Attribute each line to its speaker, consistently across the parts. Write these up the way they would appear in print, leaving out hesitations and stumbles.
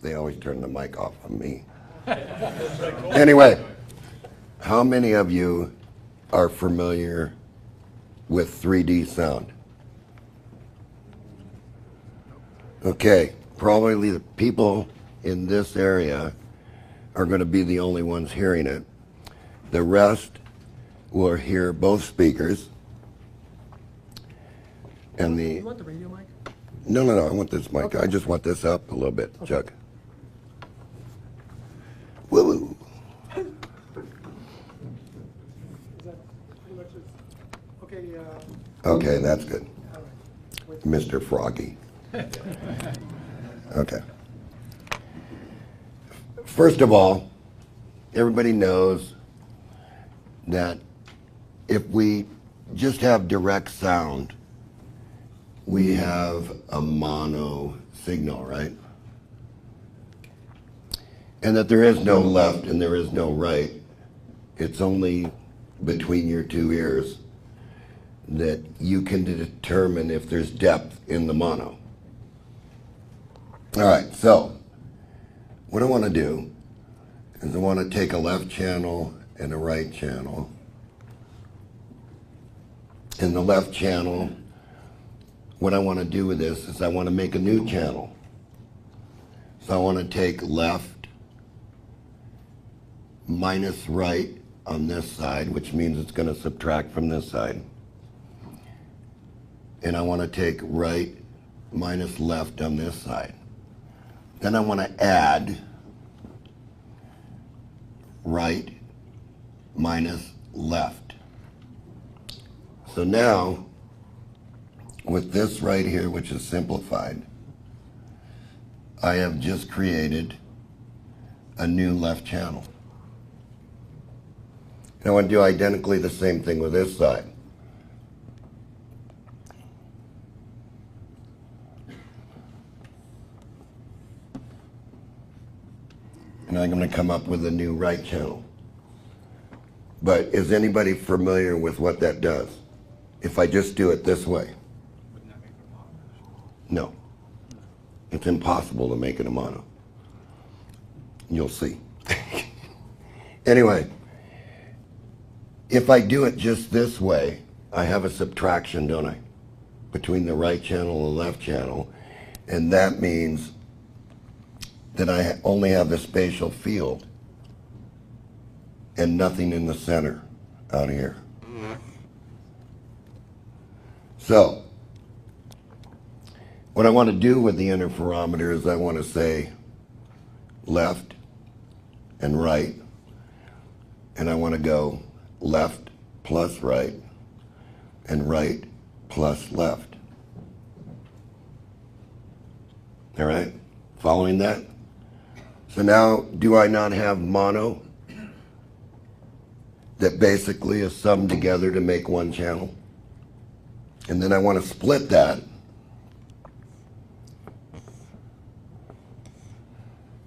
Speaker 1: They always turn the mic off on me. Anyway, how many of you are familiar with 3D sound? Okay, probably the people in this area are going to be the only ones hearing it. The rest will hear both speakers. And
Speaker 2: You want the radio mic?
Speaker 1: No, I want this mic. Okay. I just want this up a little bit, okay. Chuck. Woo!
Speaker 2: Okay,
Speaker 1: okay, that's good. Right. Mr. Froggy. Okay. First of all, everybody knows that if we just have direct sound, we have a mono signal, right? And that there is no left and there is no right. It's only between your two ears that you can determine if there's depth in the mono. All right, so what I want to do is I want to take a left channel and a right channel. In the left channel, what I want to do with this is I want to make a new channel. So I want to take left minus right on this side, which means it's going to subtract from this side. And I want to take right minus left on this side. Then I want to add right minus left. So now, with this right here, which is simplified, I have just created a new left channel. And I want to do identically the same thing with this side. And I'm going to come up with a new right channel. But is anybody familiar with what that does? If I just do it this way?
Speaker 2: Wouldn't that make it a mono?
Speaker 1: No. It's impossible to make it a mono. You'll see. Anyway, if I do it just this way, I have a subtraction, don't I? Between the right channel and the left channel. And that means that I only have the spatial field and nothing in the center out here. So, what I want to do with the interferometer is I want to say left and right, and I want to go left plus right and right plus left. All right? Following that? So now, do I not have mono that basically is summed together to make one channel? And then I want to split that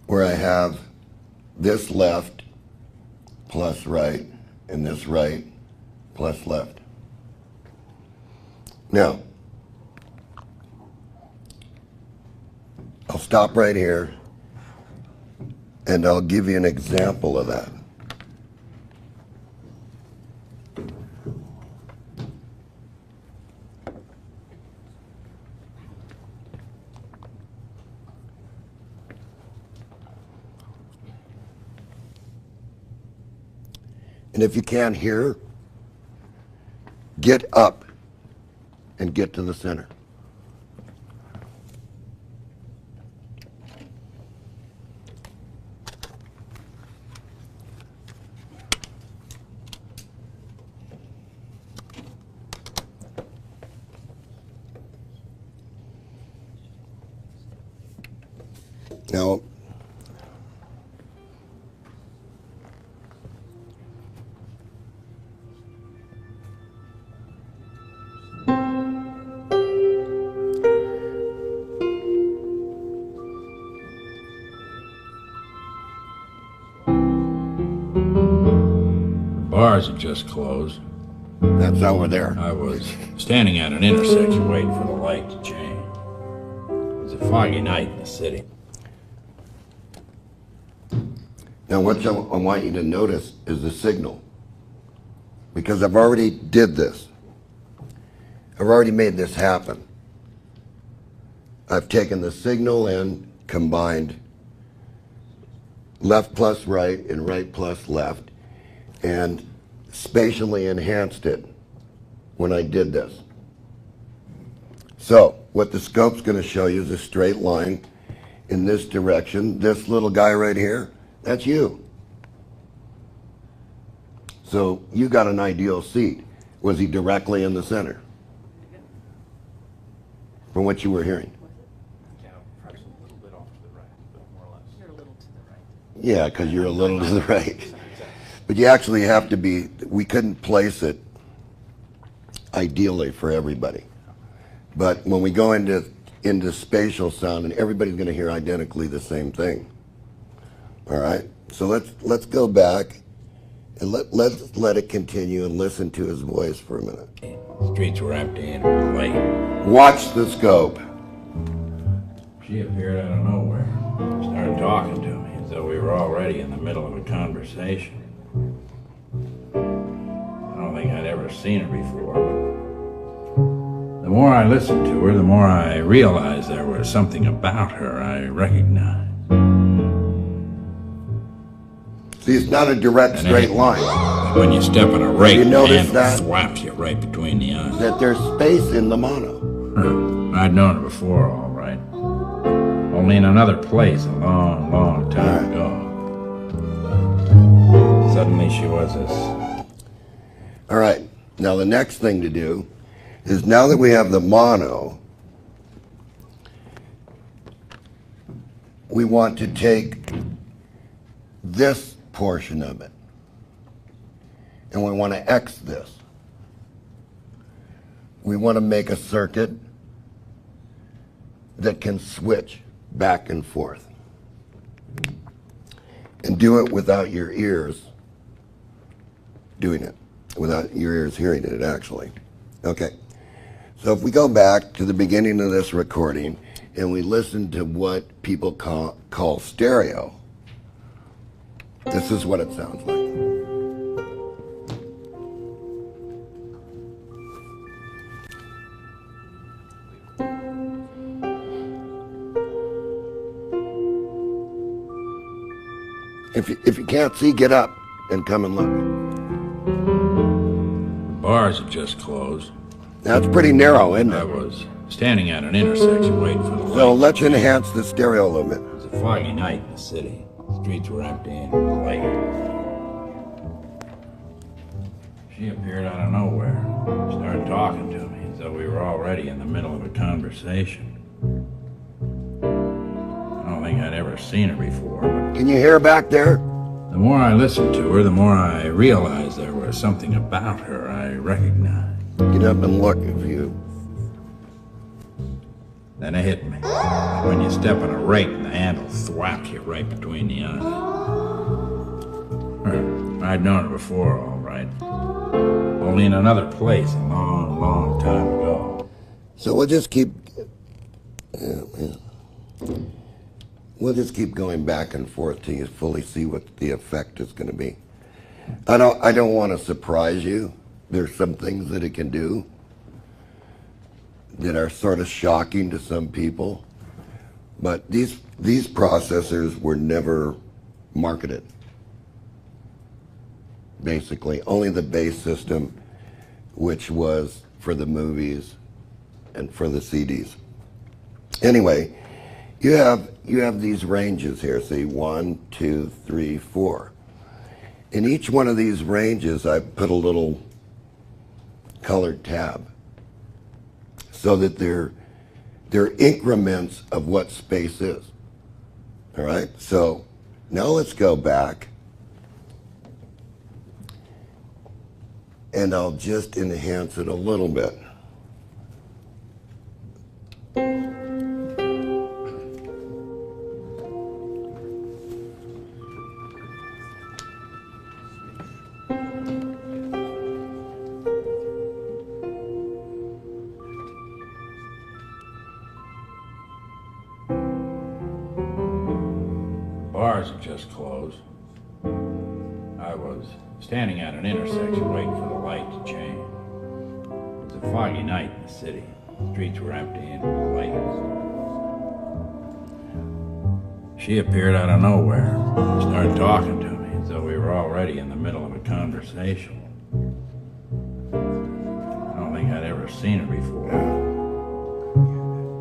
Speaker 1: where I have this left plus right and this right plus left. Now, I'll stop right here and I'll give you an example of that. And if you can't hear, get up and get to the center. Now,
Speaker 3: Bars have just closed.
Speaker 1: that's over there.
Speaker 3: I was standing at an intersection waiting for the light to change. It was a foggy night in the city.
Speaker 1: Now what I want you to notice is the signal. Because I've already did this. I've already made this happen. I've taken the signal and combined left plus right and right plus left and spatially enhanced it when I did this. So what the scope's going to show you is a straight line in this direction. This little guy right here, that's you. So you got an ideal seat. Was he directly in the center? From what you were hearing?
Speaker 2: Yeah, perhaps a little bit off to the right, but more or less. You're a little to the right.
Speaker 1: Yeah, because you're a little to the right. But you actually have to be, we couldn't place it ideally for everybody. But when we go into spatial sound, and everybody's going to hear identically the same thing. All right? So let's go back and let's let it continue and listen to his voice for a minute.
Speaker 3: Streets were empty and it was late.
Speaker 1: Watch the scope.
Speaker 3: She appeared out of nowhere. Started talking to me as though we were already in the middle of a conversation. I don't think I'd ever seen her before, but the more I listened to her, the more I realized there was something about her I recognized.
Speaker 1: See, it's not a direct straight line.
Speaker 3: When you step on a rake,
Speaker 1: You
Speaker 3: the
Speaker 1: notice
Speaker 3: handle
Speaker 1: that?
Speaker 3: thwaps you right between the eyes.
Speaker 1: That there's space in the mono.
Speaker 3: I'd known her before, all right. Only in another place a long, long time ago. Suddenly she was this.
Speaker 1: All right. Now the next thing to do is, now that we have the mono, we want to take this portion of it and we want to X this. We want to make a circuit that can switch back and forth and do it without your ears doing it, without your ears hearing it actually. Okay, so if we go back to the beginning of this recording and we listen to what people call stereo, this is what it sounds like. If you can't see, get up and come and look.
Speaker 3: The bars had just closed.
Speaker 1: That's pretty narrow, isn't
Speaker 3: I
Speaker 1: it?
Speaker 3: was standing at an intersection waiting for the light.
Speaker 1: So let's enhance the stereo a little bit.
Speaker 3: It was a foggy night in the city. Streets were empty and it was late. She appeared out of nowhere. Started talking to me as though we were already in the middle of a conversation. I don't think I'd ever seen her before, but
Speaker 1: Can you hear back there?
Speaker 3: the more I listened to her, the more I realized there was something about her I recognized.
Speaker 1: Get up and look if you...
Speaker 3: Then it hit me. Like when you step on a rake and the handle thwaps you right between the eyes. I'd known her before, all right. Only in another place a long, long time ago.
Speaker 1: So we'll just keep... We'll just keep going back and forth till you fully see what the effect is going to be. I don't want to surprise you. There's some things that it can do that are sort of shocking to some people, but these processors were never marketed. Basically, only the base system, which was for the movies and for the CDs. Anyway, you have these ranges here. See, 1, 2, 3, 4. In each one of these ranges, I put a little colored tab, so that they're increments of what space is. All right, so now let's go back and I'll just enhance it a little bit.
Speaker 3: Bars had just closed. I was standing at an intersection waiting for the light to change. It was a foggy night in the city. The streets were empty and light. She appeared out of nowhere, started talking to me as though we were already in the middle of a conversation. I don't think I'd ever seen her before.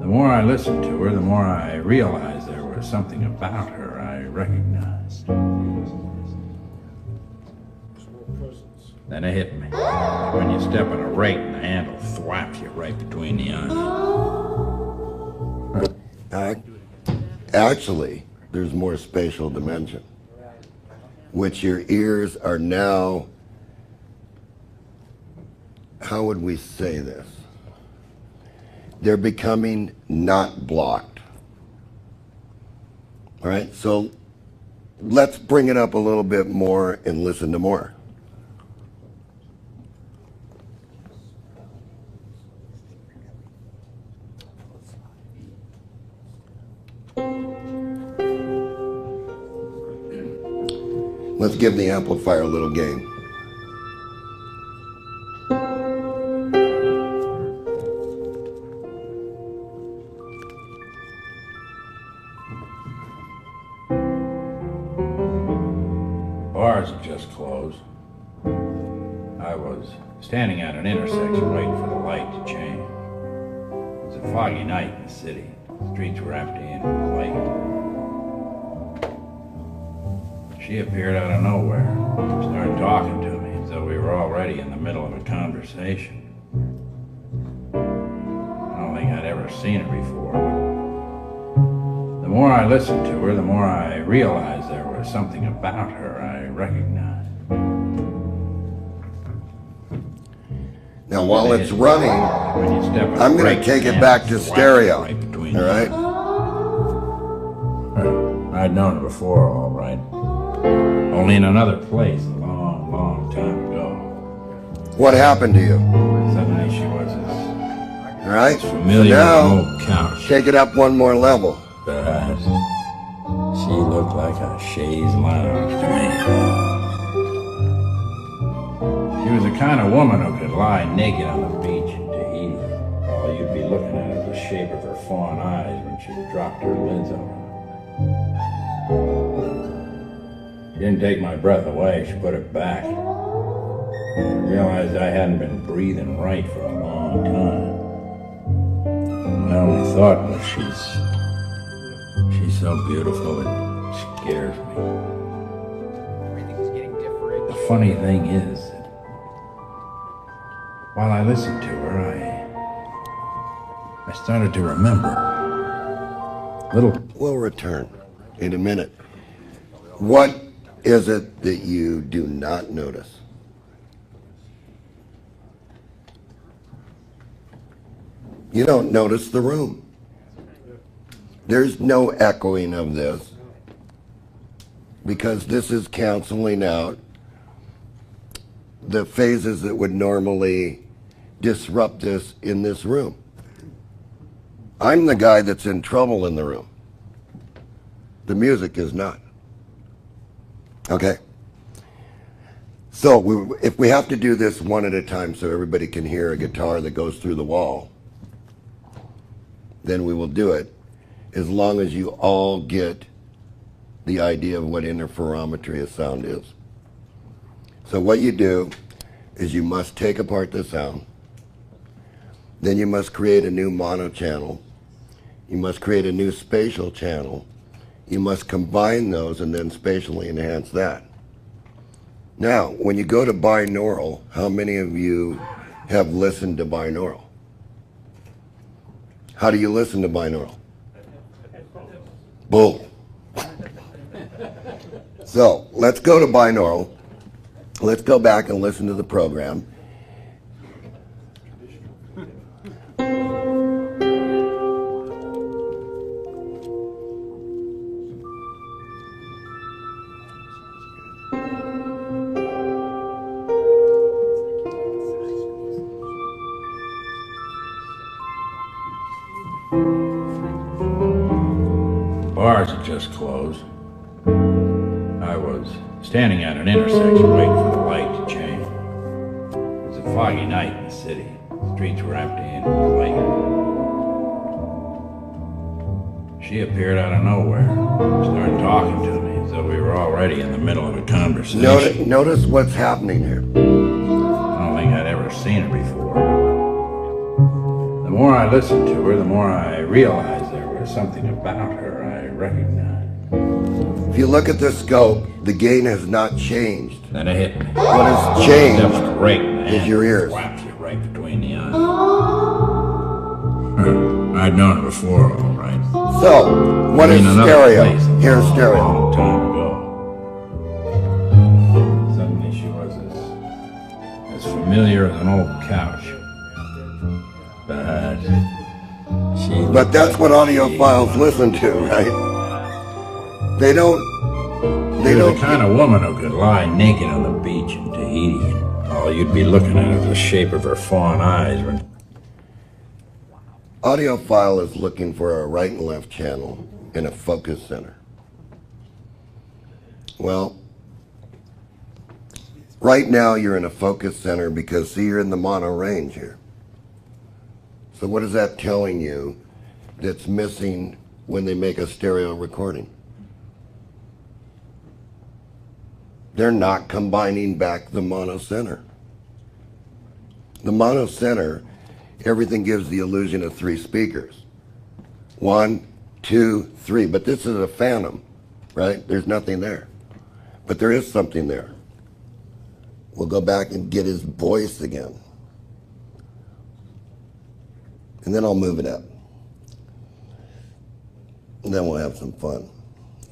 Speaker 3: The more I listened to her, the more I realized there was something about her I recognized. Then it hit me. Like when you step on a rake and the handle thwaps you right between the eyes.
Speaker 1: Actually, there's more spatial dimension, which your ears are now, how would we say this? They're becoming not blocked. All right, so let's bring it up a little bit more and listen to more. Let's give the amplifier a little gain.
Speaker 3: Bars had just closed. I was standing at an intersection waiting for the light to change. It was a foggy night in the city. The streets were empty and light. She appeared out of nowhere, started talking to me as though we were already in the middle of a conversation. I don't think I'd ever seen her before. The more I listened to her, the more I realized there was something about her I recognized.
Speaker 1: Now, while it's running,
Speaker 3: When you step on
Speaker 1: I'm
Speaker 3: the
Speaker 1: going
Speaker 3: brake,
Speaker 1: to take
Speaker 3: the
Speaker 1: it back to
Speaker 3: handle thwacks
Speaker 1: stereo.
Speaker 3: right between
Speaker 1: All
Speaker 3: the
Speaker 1: right?
Speaker 3: eyes. I'd known her before, all right. Only in another place, a long, long time ago.
Speaker 1: What happened to you?
Speaker 3: Suddenly she was as
Speaker 1: All right?
Speaker 3: familiar
Speaker 1: So
Speaker 3: as an
Speaker 1: now,
Speaker 3: old couch.
Speaker 1: take it up one more level.
Speaker 3: Her eyes. She looked like a chaise lounge to me. She was the kind of woman who could lie naked on the beach in Tahiti. All you'd be looking at is the shape of her fawn eyes when she dropped her lids over. She didn't take my breath away, she put it back. I realized I hadn't been breathing right for a long time. My only thought was she's so beautiful it scares me.
Speaker 2: Everything's getting different.
Speaker 3: The funny thing is that while I listened to her, I started to remember little.
Speaker 1: We'll return in a minute. What is it that you do not notice? You don't notice the room. There's no echoing of this because this is canceling out the phases that would normally disrupt this in this room. I'm the guy that's in trouble in the room. The music is not. Okay? So if we have to do this one at a time so everybody can hear a guitar that goes through the wall, then we will do it, as long as you all get the idea of what interferometry of sound is. So what you do is you must take apart the sound, then you must create a new mono channel, you must create a new spatial channel, you must combine those and then spatially enhance that. Now, when you go to binaural, how many of you have listened to binaural? How do you listen to binaural? Bull. So, let's go to binaural. Let's go back and listen to the program.
Speaker 3: Bars had just closed. I was standing at an intersection waiting for the light to change. It was a foggy night in the city. The streets were empty and late. She appeared out of nowhere, started talking to me as though we were already in the middle of a conversation.
Speaker 1: Notice what's happening here.
Speaker 3: I don't think I'd ever seen her before. The more I listened to her, the more I realized there was something about her I recognized.
Speaker 1: If you look at the scope, the gain has not changed.
Speaker 3: Then it hit me.
Speaker 1: What has changed
Speaker 3: Just right in the
Speaker 1: is
Speaker 3: hand.
Speaker 1: your ears.
Speaker 3: Slapped you right between the eyes. I'd known it before, all right.
Speaker 1: So, what is
Speaker 3: In another
Speaker 1: stereo?
Speaker 3: place,
Speaker 1: Here's
Speaker 3: a
Speaker 1: stereo.
Speaker 3: long time ago. Suddenly she was as familiar as an old couch.
Speaker 1: But that's what audiophiles listen to, right? They don't.
Speaker 3: She was the kind of woman who could lie naked on the beach in Tahiti, and all you'd be looking at is the shape of her fawn eyes.
Speaker 1: Audiophile is looking for a right and left channel in a focus center. Well, right now you're in a focus center because, see, you're in the mono range here. So what is that telling you that's missing when they make a stereo recording? They're not combining back the mono center. The mono center, everything gives the illusion of 3 speakers. 1, 2, 3. But this is a phantom, right? There's nothing there. But there is something there. We'll go back and get his voice again. And then I'll move it up. And then we'll have some fun.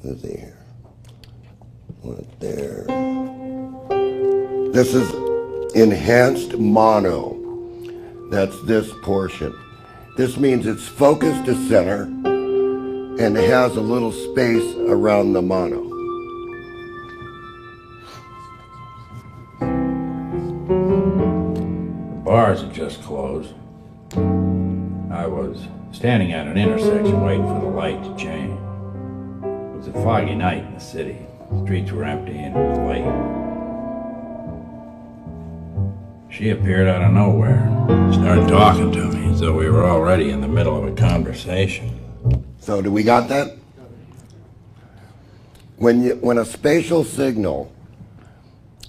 Speaker 1: Let's see here. Right there. This is enhanced mono. That's this portion. This means it's focused to center and it has a little space around the mono.
Speaker 3: The bars had just closed. I was standing at an intersection waiting for the light to change. It was a foggy night in the city. The streets were empty and late. She appeared out of nowhere, started talking to me as though we were already in the middle of a conversation.
Speaker 1: So do we got that? When a spatial signal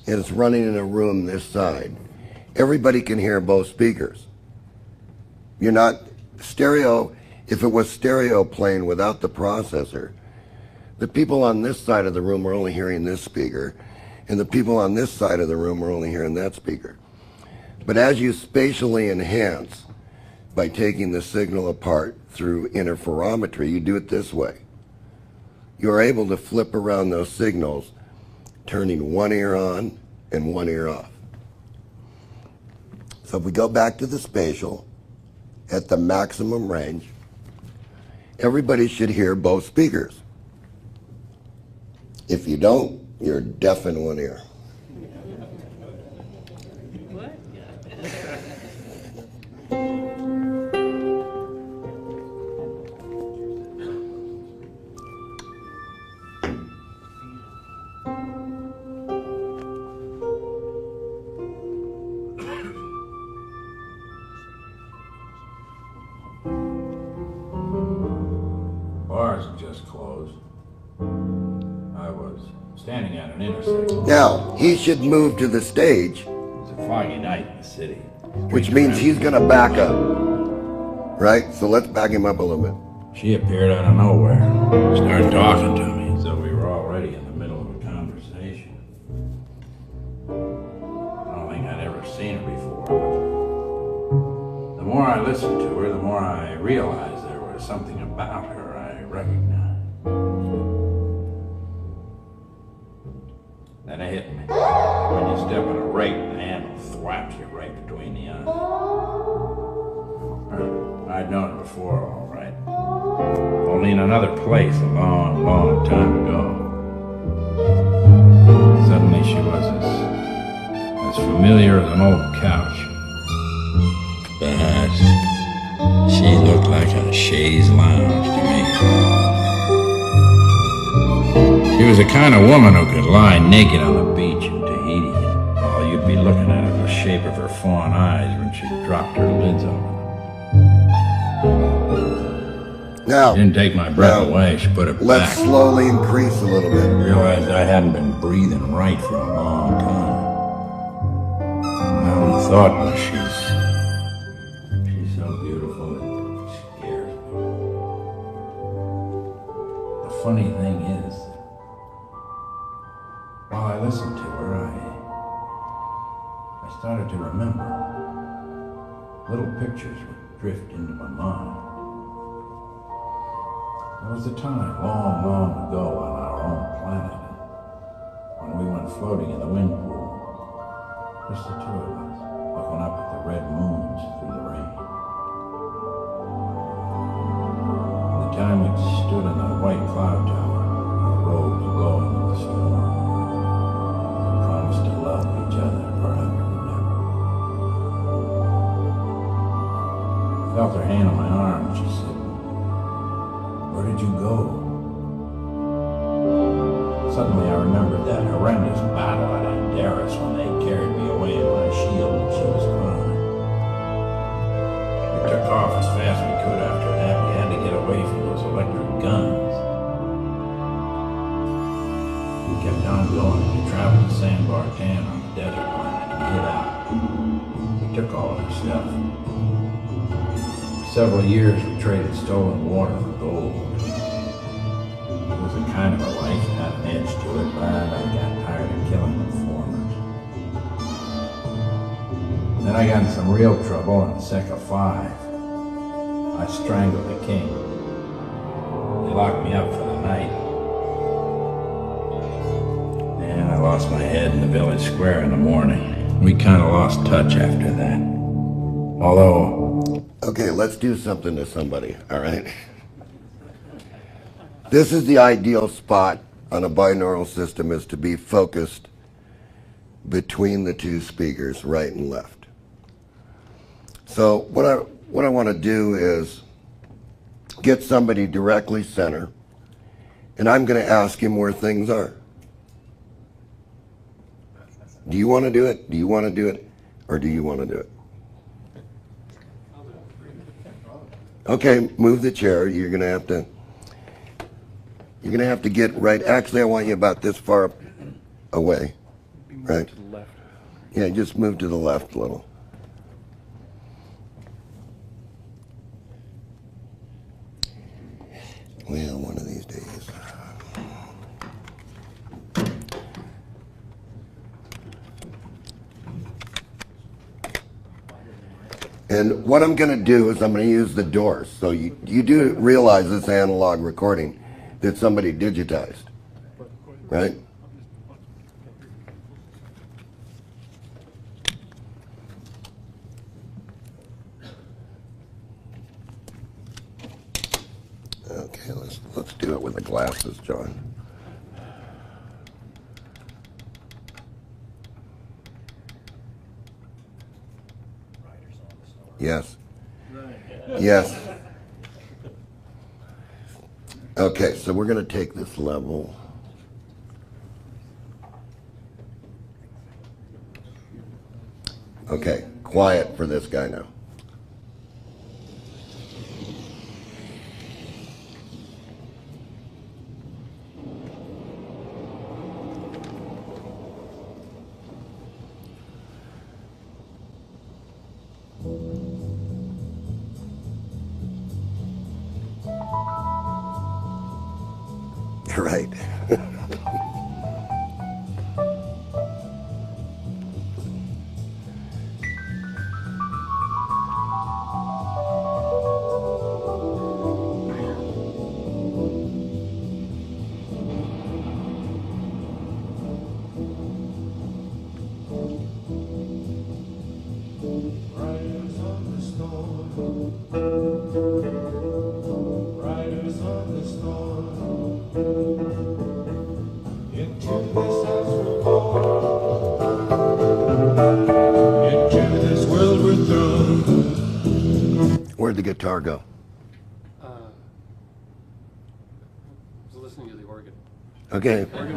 Speaker 1: is running in a room this side, everybody can hear both speakers. You're not stereo. If it was stereo playing without the processor, the people on this side of the room are only hearing this speaker, and the people on this side of the room are only hearing that speaker. But as you spatially enhance by taking the signal apart through interferometry, you do it this way. You're able to flip around those signals, turning one ear on and one ear off. So if we go back to the spatial, at the maximum range, everybody should hear both speakers. If you don't, you're deaf in one ear.
Speaker 4: What?
Speaker 3: Bars had just closed. I was standing at an intersection.
Speaker 1: Now, he should move to the stage,
Speaker 3: It was a foggy night in the city.
Speaker 1: which means he's going to back up. Right? So let's back him up a little bit.
Speaker 3: She appeared out of nowhere, started talking to me as though we were already in the middle of a conversation. I don't think I'd ever seen her before. The more I listened to her, the more I realized there was something about her I recognized. Then it hit me. When you step on a rake, the handle thwaps you right between the eyes. I'd known it before, all right. Only in another place a long, long time ago. Suddenly she was as familiar as an old couch. But she looked like a chaise lounge to me. She was the kind of woman who could lie naked on the beach in Tahiti. All you'd be looking at is the shape of her fawn eyes when she dropped her lids open.
Speaker 1: Now,
Speaker 3: Didn't take my breath away, she put it
Speaker 1: let's
Speaker 3: back.
Speaker 1: slowly increase a little bit.
Speaker 3: Realized I hadn't been breathing right for a long time. My only thought was she's so beautiful it scares me. The funny thing is, while I listened to her, I started to remember. Little pictures would drift into my mind. There was a time long, long ago on our own planet when we went floating in the wind pool, just the two of us, looking up at the red moons through the rain. And the time we stood in the white cloud tower, our robes glowing in the storm, we promised to love each other forever and ever. I felt her hand on my arm and she said, "Where did you go?" Suddenly I remembered that horrendous battle at Andaris when they carried me away in my shield and she was crying. We took off as fast as we could after that. We had to get away from those electric guns. We kept on going. We traveled to San Bartan on the desert planet and hid out. We took all of her stuff. For several years we traded stolen water for gold. It was a kind of a life that had an edge to it, but I got tired of killing informers. Then I got in some real trouble in Sector 5. I strangled the king. They locked me up for the night. And I lost my head in the village square in the morning. We kind of lost touch after that. Although...
Speaker 1: Okay, let's do something to somebody, all right? This is the ideal spot on a binaural system, is to be focused between the two speakers, right and left. So what I want to do is get somebody directly center, and I'm going to ask him where things are. Do you want to do it? Do you want to do it? Or do you want to do it? Okay, move the chair. You're going to have to get right. Actually, I want you about this far away. Right?
Speaker 2: To the left.
Speaker 1: Yeah, just move to the left a little. Well, one of these days. And what I'm going to do is I'm going to use the doors. So you do realize this analog recording that somebody digitized, right? Okay, let's do it with the glasses, John. Yes. Yes. Okay, so we're going to take this level. Okay, quiet for this guy now. Right.
Speaker 4: Riders on the storm. Riders on the storm. Into this house we're born. Into this world we're thrown.
Speaker 1: Where'd the guitar go?
Speaker 2: I was listening to the organ.
Speaker 1: Okay.
Speaker 2: Organ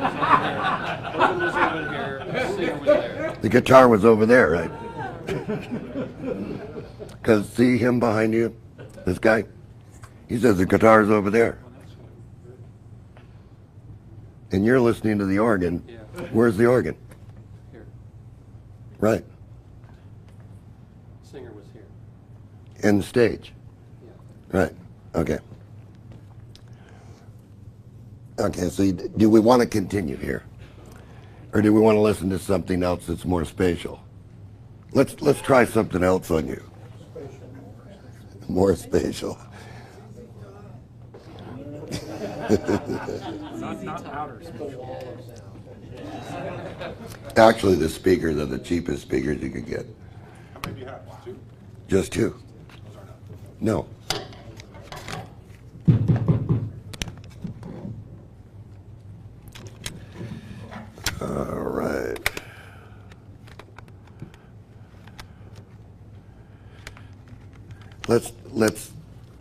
Speaker 2: was over here, singer was there.
Speaker 1: The guitar was over there, right? Because see him behind you? This guy? He says the guitar's over there. And you're listening to the organ.
Speaker 2: Yeah.
Speaker 1: Where's the organ?
Speaker 2: Here.
Speaker 1: Right.
Speaker 2: Singer was here.
Speaker 1: In the stage.
Speaker 2: Yeah.
Speaker 1: Right. Okay. Okay, so do we want to continue here? Or do we want to listen to something else that's more spatial? Let's try something else on you. More spatial.
Speaker 2: Not outer space.
Speaker 1: Actually, the speakers are the cheapest speakers you could get.
Speaker 5: How many do you have? Two?
Speaker 1: Just two.
Speaker 5: Those are enough.
Speaker 1: No. All right.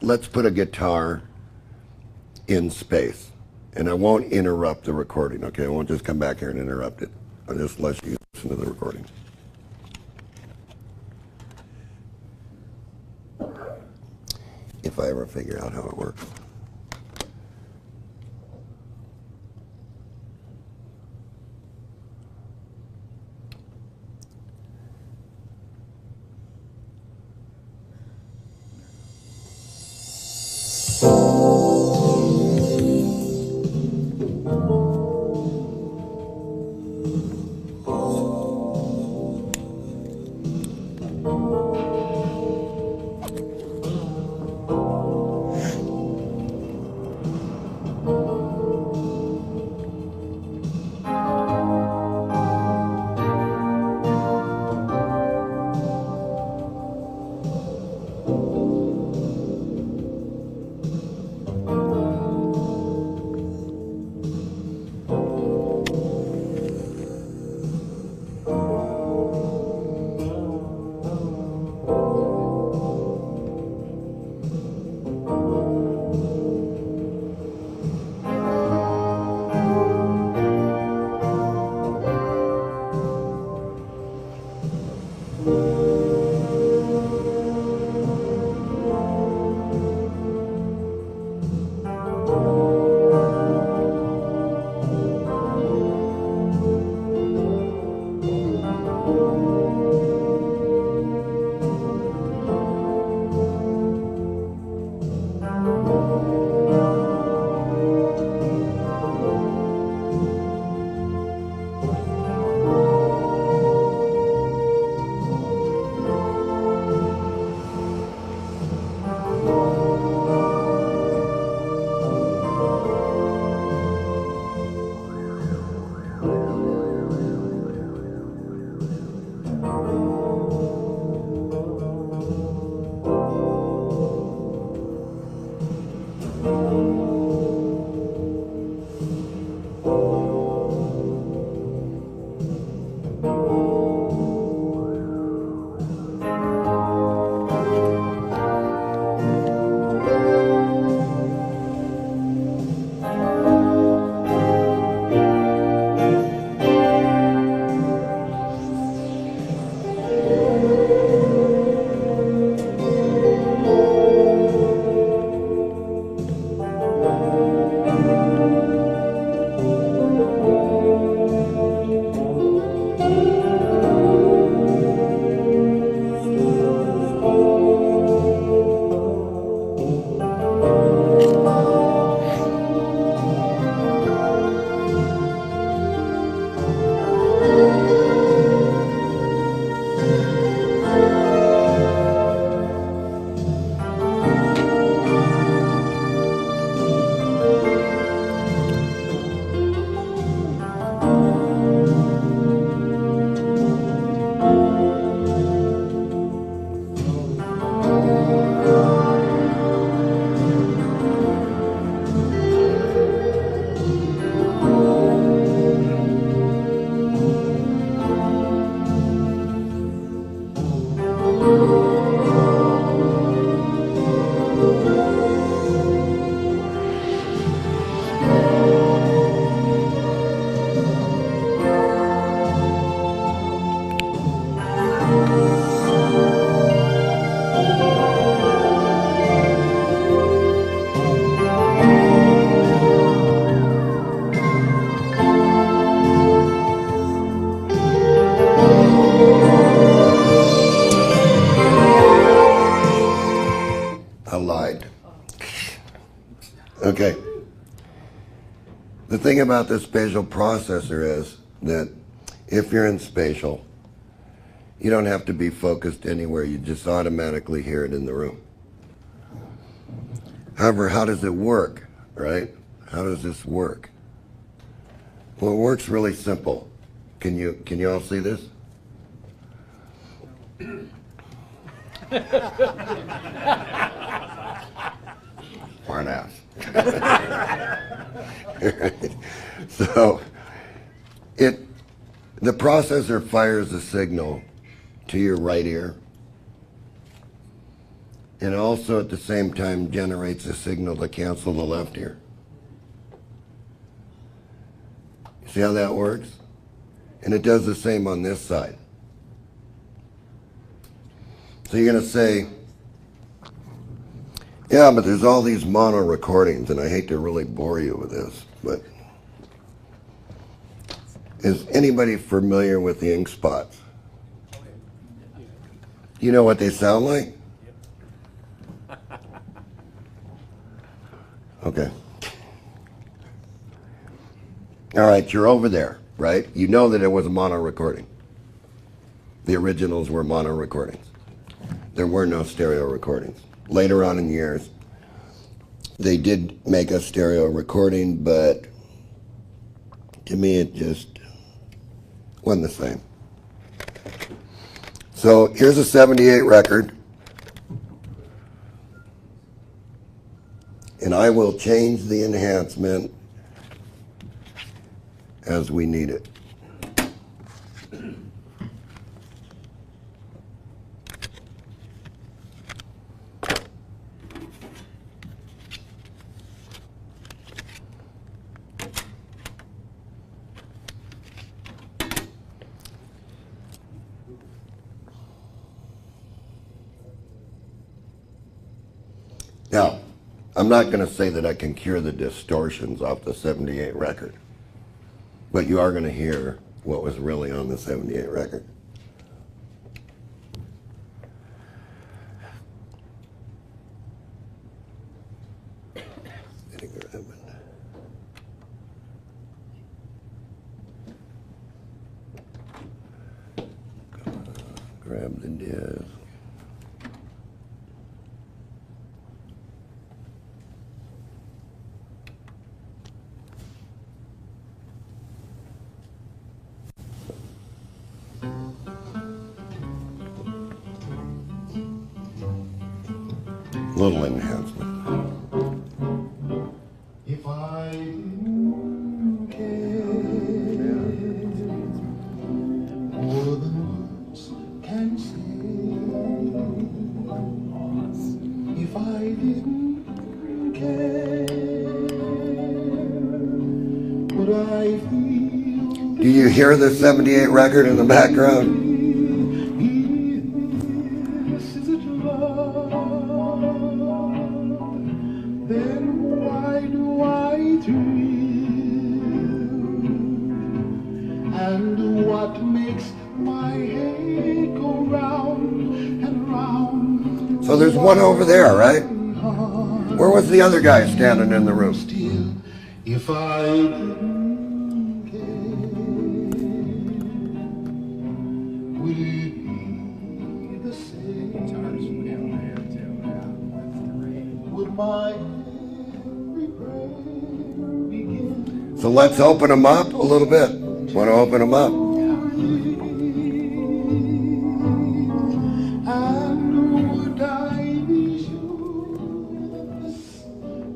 Speaker 1: Let's put a guitar in space, and I won't interrupt the recording. Okay, I won't just come back here and interrupt it. I'll just let you listen to the recording. If I ever figure out how it works. The thing about the spatial processor is that if you're in spatial, you don't have to be focused anywhere. You just automatically hear it in the room. However, how does it work, right? How does this work? Well, it works really simple. Can you all see this? Smart ass. So the processor fires a signal to your right ear, and also at the same time generates a signal to cancel the left ear. See how that works? And it does the same on this side. So you're going to say, yeah, but there's all these mono recordings, and I hate to really bore you with this, but is anybody familiar with the ink spots? You know what they sound like? Okay. All right, you're over there, right? You know that it was a mono recording. The originals were mono recordings. There were no stereo recordings. Later on in years, they did make a stereo recording, but to me it just wasn't the same. So here's a 78 record, and I will change the enhancement as we need it. Now, I'm not going to say that I can cure the distortions off the 78 record, but you are going to hear what was really on the 78 record. Grab the disc. Little enhancement.
Speaker 4: If I didn't care more than words can say, if I didn't care, would I feel?
Speaker 1: Do you hear the 78 record in the background?
Speaker 4: This is a love. Then why do I dream? And what makes my head go round and round?
Speaker 1: So there's one over there, right? Where was the other guy standing in the room?
Speaker 4: Still, if I didn't care, would it be the same? Would my every prayer begin?
Speaker 1: So let's open them up a little bit. Want to open them up?
Speaker 4: And would I be sure that this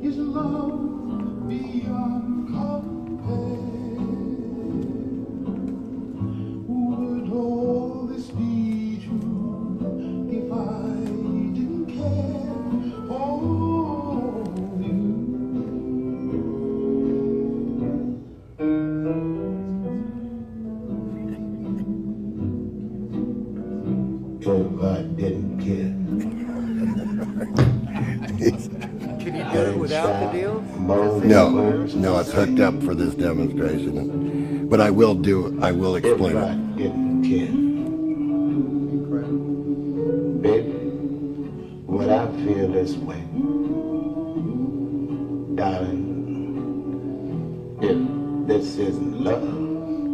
Speaker 4: is love beyond compare? Would all this be true if I didn't care for you?
Speaker 6: If I didn't care.
Speaker 2: Can you do it without the deal?
Speaker 1: No, it's hooked up for this demonstration. But I will explain
Speaker 6: If I
Speaker 1: it.
Speaker 6: didn't care. Baby, would I feel this way? Darling, if this isn't love.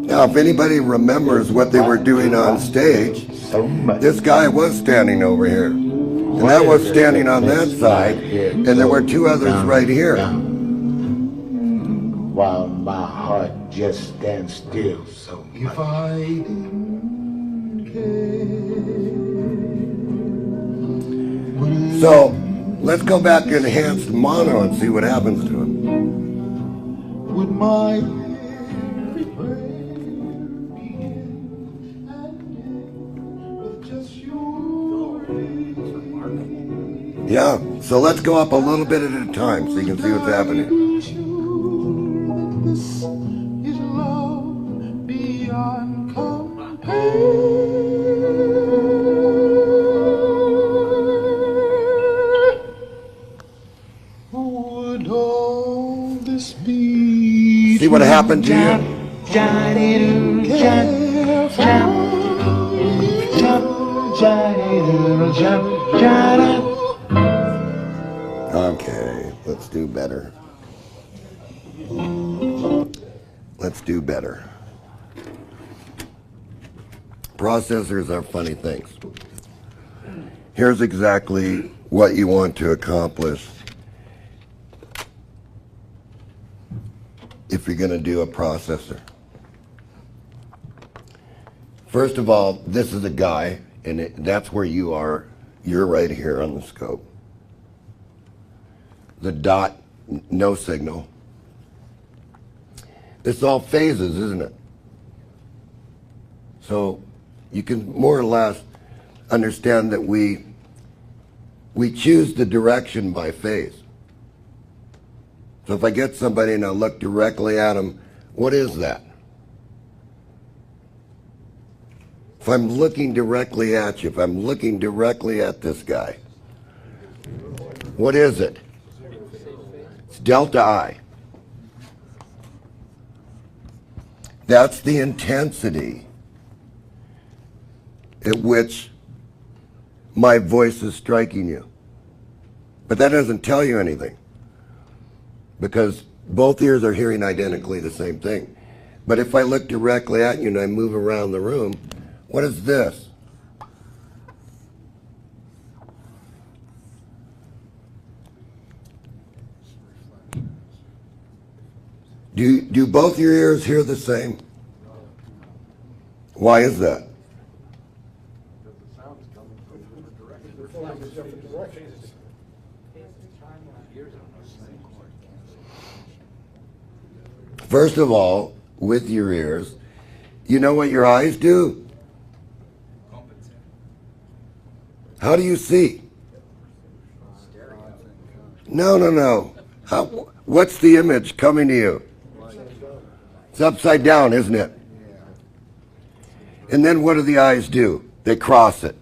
Speaker 1: Now, if anybody remembers what they were doing on stage,
Speaker 6: So much.
Speaker 1: this guy was standing over here. And that was standing on that side, and there were two others right here.
Speaker 6: While my heart just stands still so much. If I didn't care.
Speaker 1: So, let's go back to enhanced mono and see what happens to him.
Speaker 6: Would my
Speaker 1: Yeah, so let's go up a little bit at a time so you can see what's happening.
Speaker 6: This is love beyond compare. Would all this be?
Speaker 1: See what happened to you? Okay, let's do better. Let's do better. Processors are funny things. Here's exactly what you want to accomplish if you're going to do a processor. First of all, this is a guy, and that's where you are. You're right here on the scope. The dot, no signal. It's all phases, isn't it? So you can more or less understand that we choose the direction by phase. So if I get somebody and I look directly at them, what is that? If I'm looking directly at you, if I'm looking directly at this guy, what is it? It's delta I. That's the intensity at which my voice is striking you. But that doesn't tell you anything, because both ears are hearing identically the same thing. But if I look directly at you and I move around the room, what is this? Do both your ears hear the same? Why is that? First of all, with your ears, you know what your eyes do? How do you see? No. What's the image coming to you? It's upside down, isn't it? And then what do the eyes do? They cross it.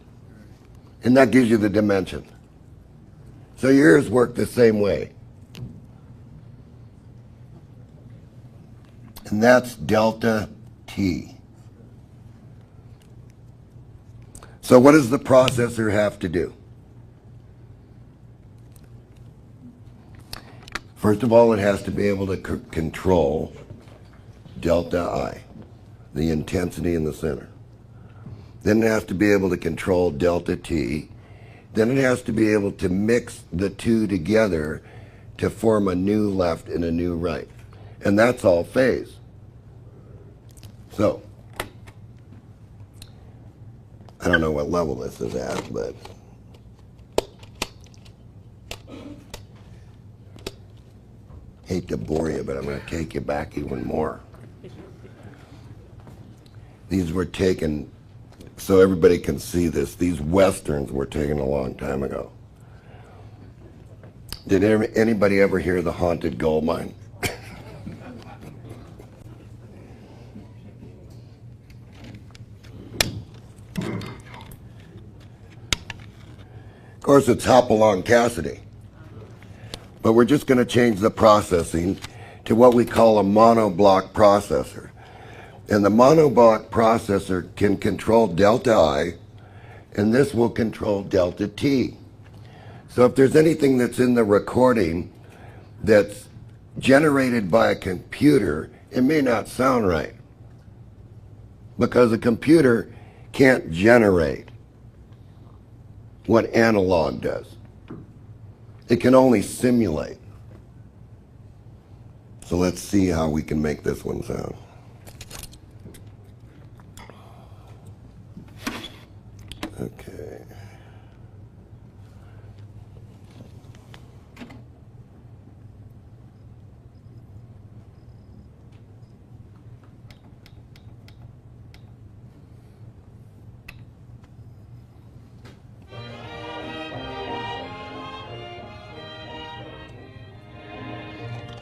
Speaker 1: And that gives you the dimension. So your ears work the same way. And that's delta T. So what does the processor have to do? First of all, it has to be able to control delta I, the intensity in the center. Then it has to be able to control delta T. Then it has to be able to mix the two together to form a new left and a new right. And that's all phase. So, I don't know what level this is at, but hate to bore you, but I'm going to take you back even more. These were taken, so everybody can see this, these westerns were taken a long time ago. Did anybody ever hear the haunted gold mine? Of course, it's Hopalong Cassidy. But we're just going to change the processing to what we call a monoblock processor. And the monoblock processor can control delta I, and this will control delta T. So if there's anything that's in the recording that's generated by a computer, it may not sound right. Because a computer can't generate what analog does. It can only simulate. So let's see how we can make this one sound. Okay.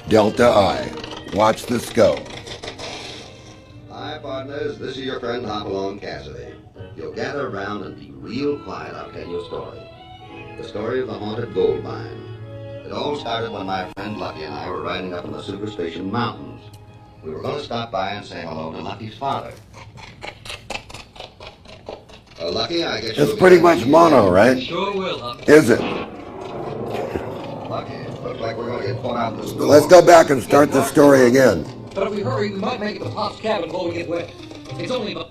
Speaker 1: Delta I. Watch the scope.
Speaker 7: Hi, partners. This is your friend Hopalong Cassidy. You'll gather around and be real quiet. I'll tell you a story. The story of the haunted gold mine. It all started when my friend Lucky and I were riding up in the Superstation Mountains. We were going to stop by and say hello to Lucky's father. Lucky, I guess
Speaker 1: It's pretty much mono, right?
Speaker 8: Sure will, huh?
Speaker 1: Is it?
Speaker 7: Lucky, looks like we're going to get caught out in the storm.
Speaker 1: Let's go back and start the story again.
Speaker 8: But if we hurry, we might make it to Pop's cabin before we get wet. It's only about...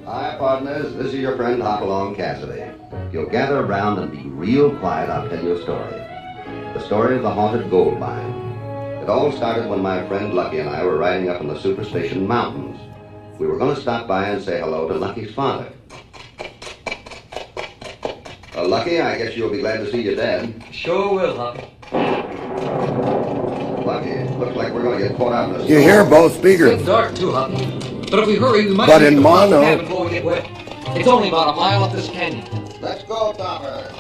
Speaker 7: Hi, partners. This is your friend Hopalong Cassidy. You'll gather around and be real quiet. I'll tell you a story. The story of the haunted gold mine. It all started when my friend Lucky and I were riding up in the Superstation Mountains. We were going to stop by and say hello to Lucky's father. Lucky, I guess you'll be glad to see your dad.
Speaker 8: Sure will, Hoppy.
Speaker 7: Lucky, looks like we're going to get caught out in the storm.
Speaker 1: You hear both
Speaker 8: It's
Speaker 1: speakers.
Speaker 8: dark too, Hoppy. But if we hurry, we might
Speaker 1: But
Speaker 8: make
Speaker 1: in
Speaker 8: it to Pop's
Speaker 1: mono-
Speaker 8: cabin before we get wet. It's only about a mile up this canyon.
Speaker 7: Let's go, Topper.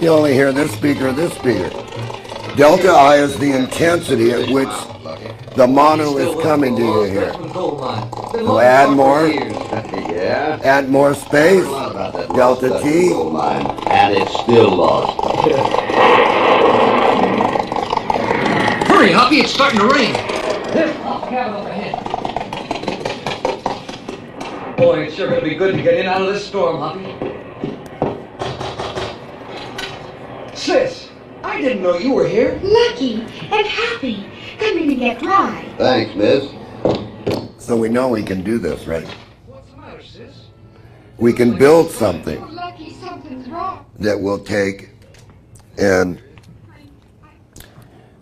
Speaker 1: You only hear this speaker, this speaker. Delta I is the intensity at which the mono is coming to you here. So add more,
Speaker 7: Yeah?
Speaker 1: add more space, delta T.
Speaker 7: Gold mine, and it's still lost.
Speaker 8: Hurry, Hoppy, it's starting to rain. There's Pop's cabin up ahead. Boy, it's sure gonna be good to get in out of this storm, Hoppy. Sis, I didn't know you were here.
Speaker 9: Lucky and happy. Come in and get dry.
Speaker 7: Thanks, miss.
Speaker 1: So we know we can do this, right?
Speaker 8: What's the matter, sis?
Speaker 1: We can build something
Speaker 9: Lucky, something's wrong.
Speaker 1: that will take and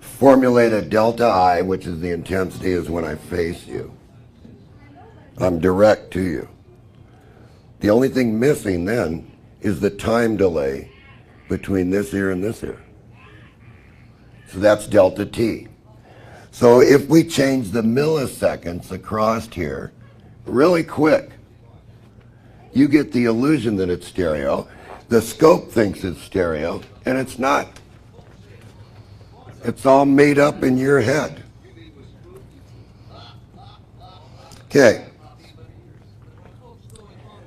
Speaker 1: formulate a delta I, which is the intensity is when I face you. I'm direct to you. The only thing missing then is the time delay between this ear and this ear. So that's delta T. So if we change the milliseconds across here really quick, you get the illusion that it's stereo. The scope thinks it's stereo, and it's not. It's all made up in your head. Okay.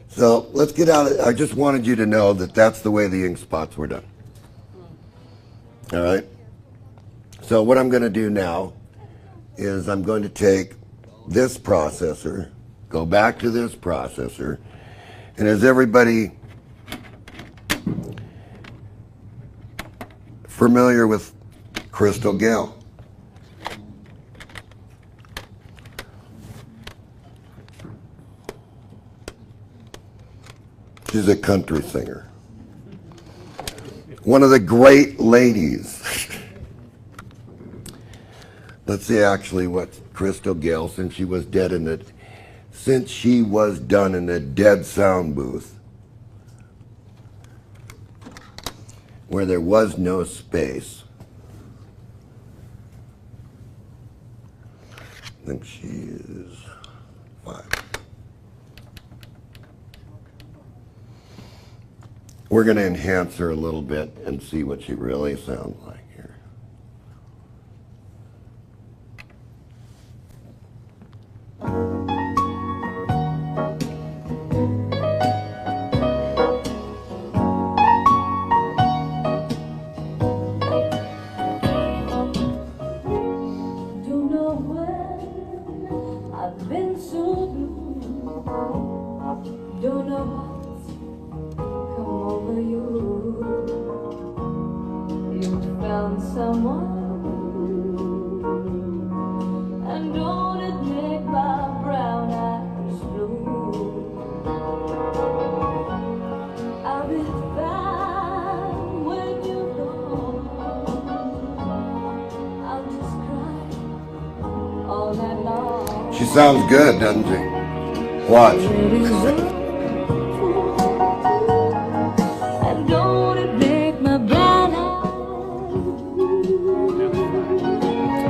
Speaker 1: So let's get out of it. I just wanted you to know that that's the way the ink spots were done. All right? So what I'm going to do now is I'm going to take this processor, go back to this processor, and is everybody familiar with Crystal Gayle? She's a country singer. One of the great ladies. Let's see actually what Crystal Gayle, since she was done in a dead sound booth where there was no space. I think she is 5. We're going to enhance her a little bit and see what she really sounds like here.
Speaker 10: Don't know when I've been so blue.
Speaker 1: sounds good, doesn't she? Watch.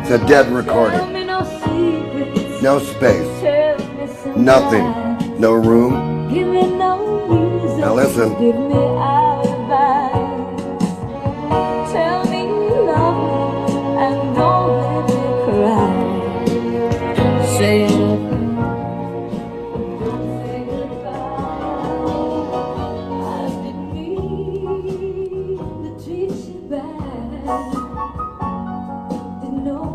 Speaker 1: It's a dead recording. No space. Nothing. No room. Now listen.
Speaker 10: Tell me you love me and don't let me cry. Say it. Don't say goodbye. I didn't mean to treat you bad. Didn't know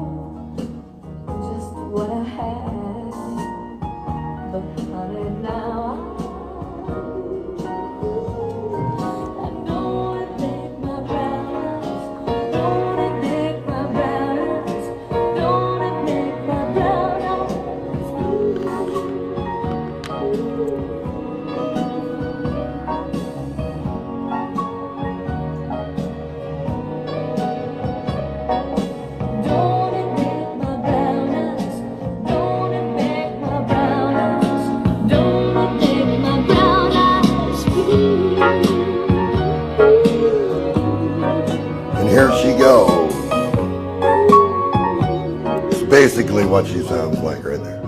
Speaker 10: just what I had. But honey, now
Speaker 1: Here she goes. It's basically what she sounds like right there.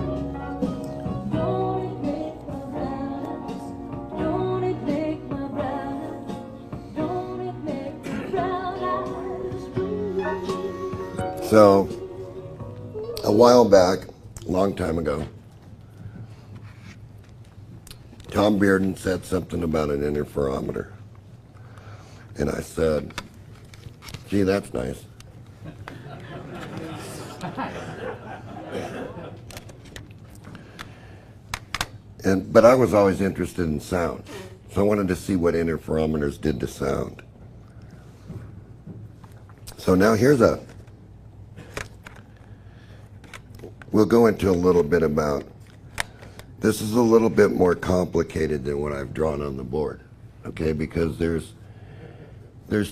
Speaker 1: So, a while back, a long time ago, Tom Bearden said something about an interferometer. And I said, gee, that's nice. But I was always interested in sound. So I wanted to see what interferometers did to sound. So now we'll go into a little bit about, this is a little bit more complicated than what I've drawn on the board, okay, because there's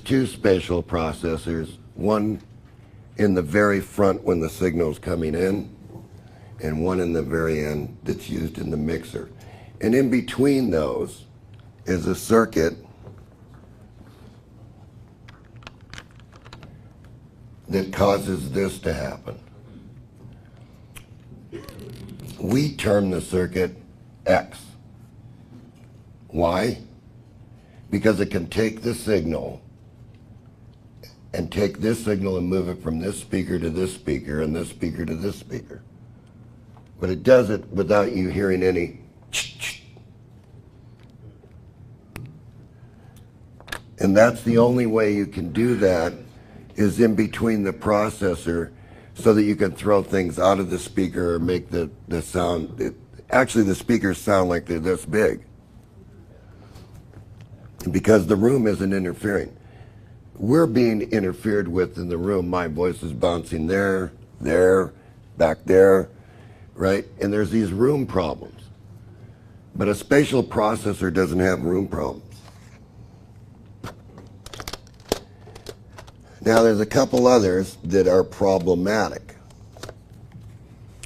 Speaker 1: two spatial processors, one in the very front when the signal's coming in, and one in the very end that's used in the mixer. And in between those is a circuit that causes this to happen. We term the circuit X. Why? Because it can take the signal and take this signal and move it from this speaker to this speaker and this speaker to this speaker. But it does it without you hearing any ch-ch. And that's the only way you can do that, is in between the processor, so that you can throw things out of the speaker or make the sound. Actually, the speakers sound like they're this big, because the room isn't interfering. We're being interfered with in the room. My voice is bouncing there, back there, right? And there's these room problems. But a spatial processor doesn't have room problems. Now, there's a couple others that are problematic.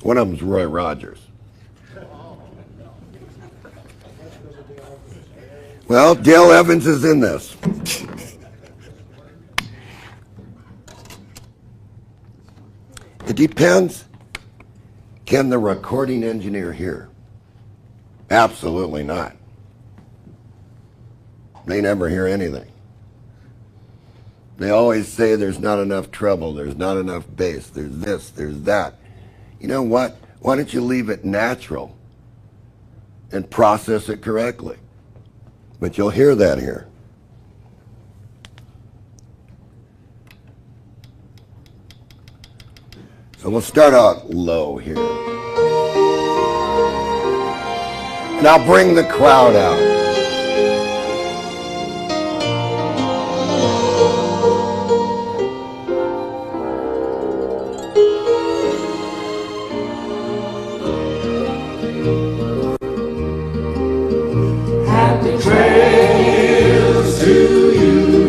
Speaker 1: One of them's Roy Rogers. Well, Dale Evans is in this. It depends. Can the recording engineer hear? Absolutely not. They never hear anything. They always say there's not enough treble, there's not enough bass, there's this, there's that. You know what? Why don't you leave it natural and process it correctly? But you'll hear that here. So we'll start out low here. And I'll bring the crowd out.
Speaker 4: Happy trails to you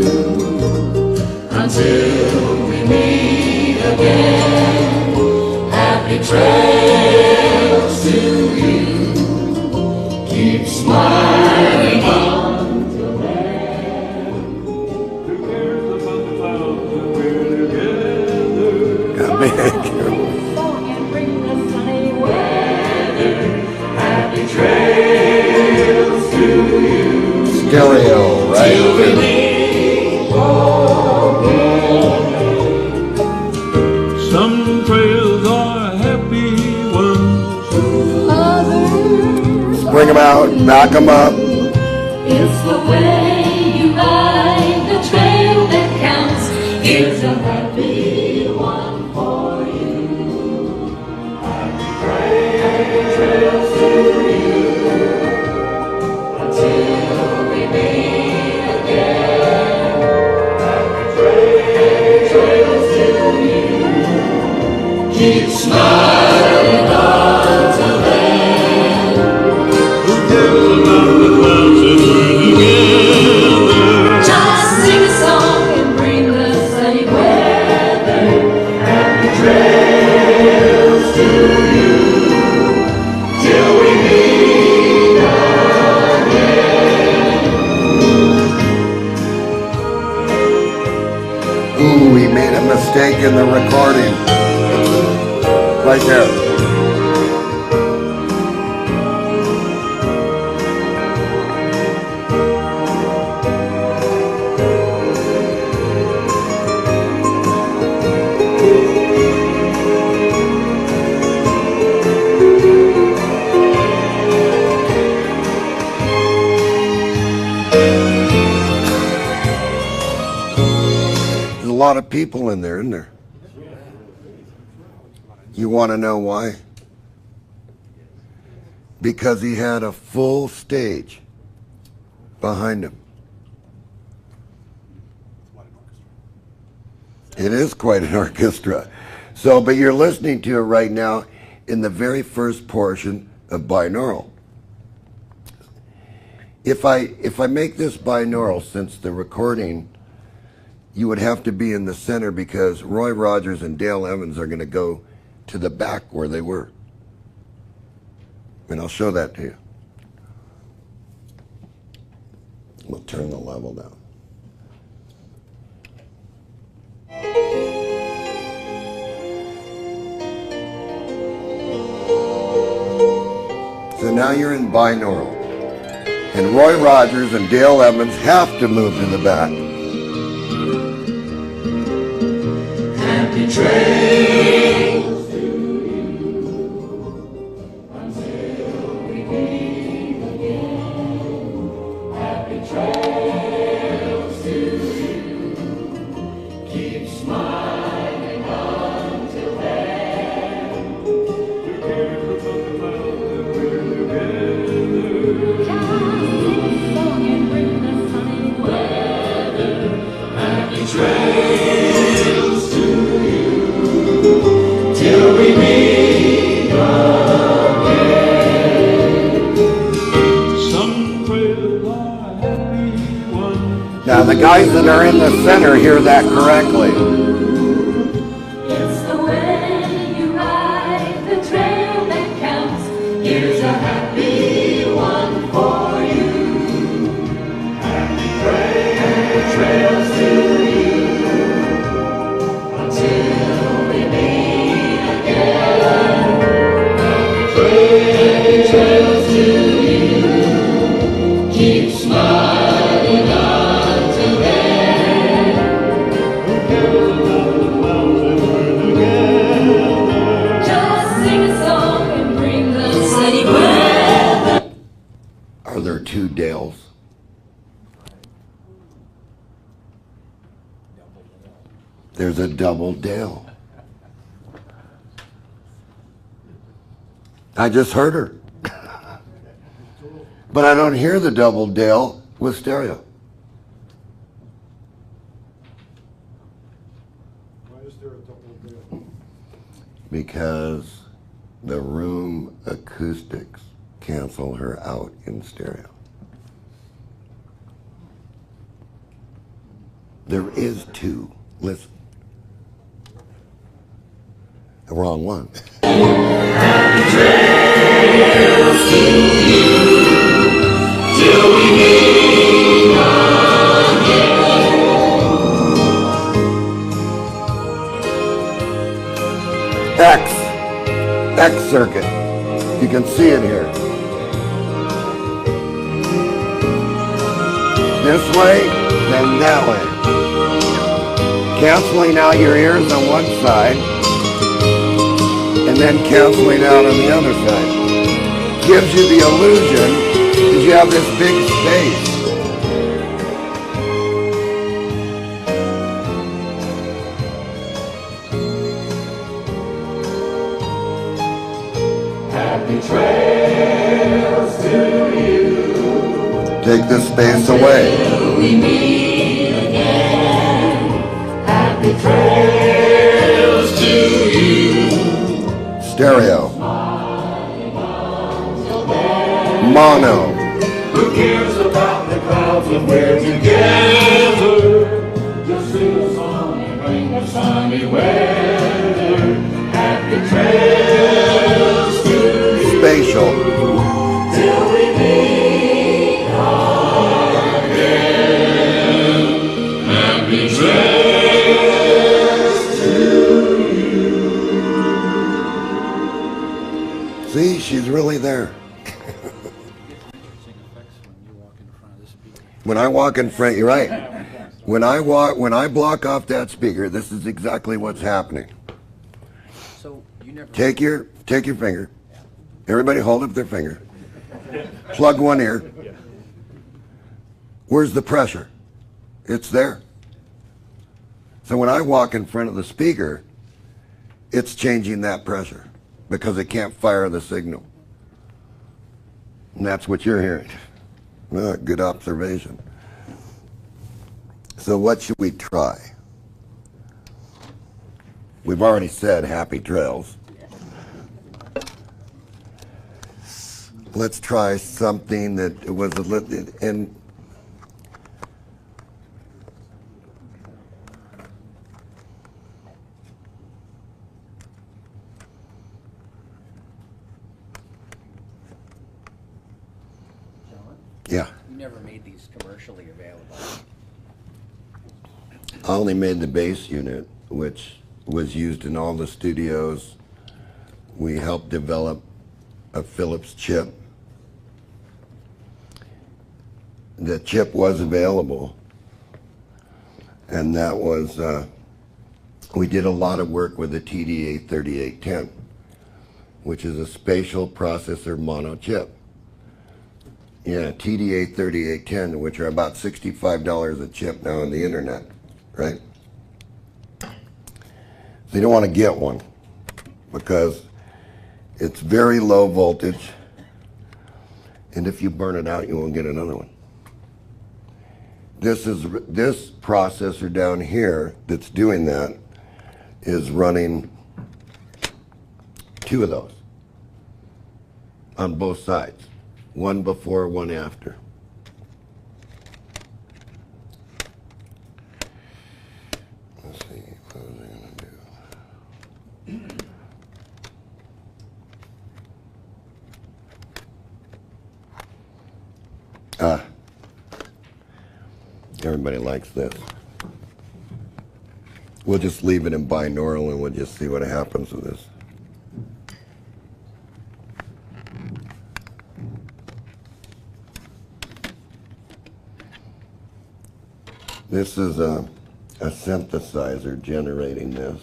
Speaker 4: until we meet again. Happy trails
Speaker 1: stereo, right?
Speaker 4: Some trails are happy ones.
Speaker 1: Bring them out, back them up.
Speaker 10: It's the way you ride the trail that counts. Here's a happy one for you. Happy trails to you until we meet again. Happy trails to you. Keep smiling until then.
Speaker 4: Who cares about the clouds if we're together?
Speaker 10: Just sing a song and bring the sunny weather. Happy trails to you till we meet again.
Speaker 1: Ooh, we made a mistake in the recording. Right there. There's a lot of people in there, isn't there? You want to know why? Because he had a full stage behind him. It is quite an orchestra. So, but you're listening to it right now in the very first portion of binaural. If I make this binaural, since the recording, you would have to be in the center because Roy Rogers and Dale Evans are going to go to the back where they were. And I'll show that to you. We'll turn the level down. So now you're in binaural. And Roy Rogers and Dale Evans have to move to the back.
Speaker 10: Happy trails to you until we meet again. Happy trails to you. Keep smiling until then. Who cares about the clouds if we're together? Just sing a song and bring the sunny weather. Happy trails to you till we meet again.
Speaker 4: Some trails are happy ones.
Speaker 1: Now the guys that are in the center hear that correctly.
Speaker 10: It's the way you ride the trail that counts. Here's a happy one for you. Happy trails to you until we meet again. Happy trails to you. Keep smiling until then.
Speaker 4: Who cares about the clouds if we're together?
Speaker 10: Just sing a song and bring the sunny weather.
Speaker 1: Are there two Dales? There's a double Dale. I just heard her. But I don't hear the double Dale with stereo.
Speaker 5: Why is there a double bill?
Speaker 1: Because the room acoustics cancel her out in stereo. There is two. Listen. The wrong one.
Speaker 10: Till we meet
Speaker 1: X circuit. You can see it here. this way, then that way. Canceling out your ears on one side, and then canceling out on the other side. Gives you the illusion that you have this big space.
Speaker 10: Happy trails to you.
Speaker 1: Take the space away.
Speaker 10: Till we meet again. Happy trails to you.
Speaker 1: Stereo. Mono.
Speaker 10: Who cares about the clouds when we're together? Just sing a song and bring the sunny weather. Happy trails to you.
Speaker 1: Spatial.
Speaker 10: Till we meet again. Happy trails to you.
Speaker 1: See, she's really there. When I walk in front, you're right. When I block off that speaker, this is exactly what's happening.
Speaker 2: So you never
Speaker 1: Take your finger. Everybody hold up their finger. Plug one ear. Where's the pressure? It's there. So when I walk in front of the speaker, it's changing that pressure because it can't fire the signal. And that's what you're hearing. Good observation. So what should we try? We've already said happy trails. Let's try something that was a little, and yeah.
Speaker 2: You never made these commercially available.
Speaker 1: I only made the bass unit, which was used in all the studios. We helped develop a Philips chip. The chip was available, and that was, we did a lot of work with the TD-83810, which is a spatial processor mono chip. Yeah, TD-83810, which are about $65 a chip now on the internet, right? So you don't want to get one because it's very low voltage, and if you burn it out, you won't get another one. This processor down here that's doing that is running 2 of those on both sides. One before, one after. Let's see, what was I going to do? Everybody likes this. We'll just leave it in binaural and we'll just see what happens with this. This is a synthesizer generating this.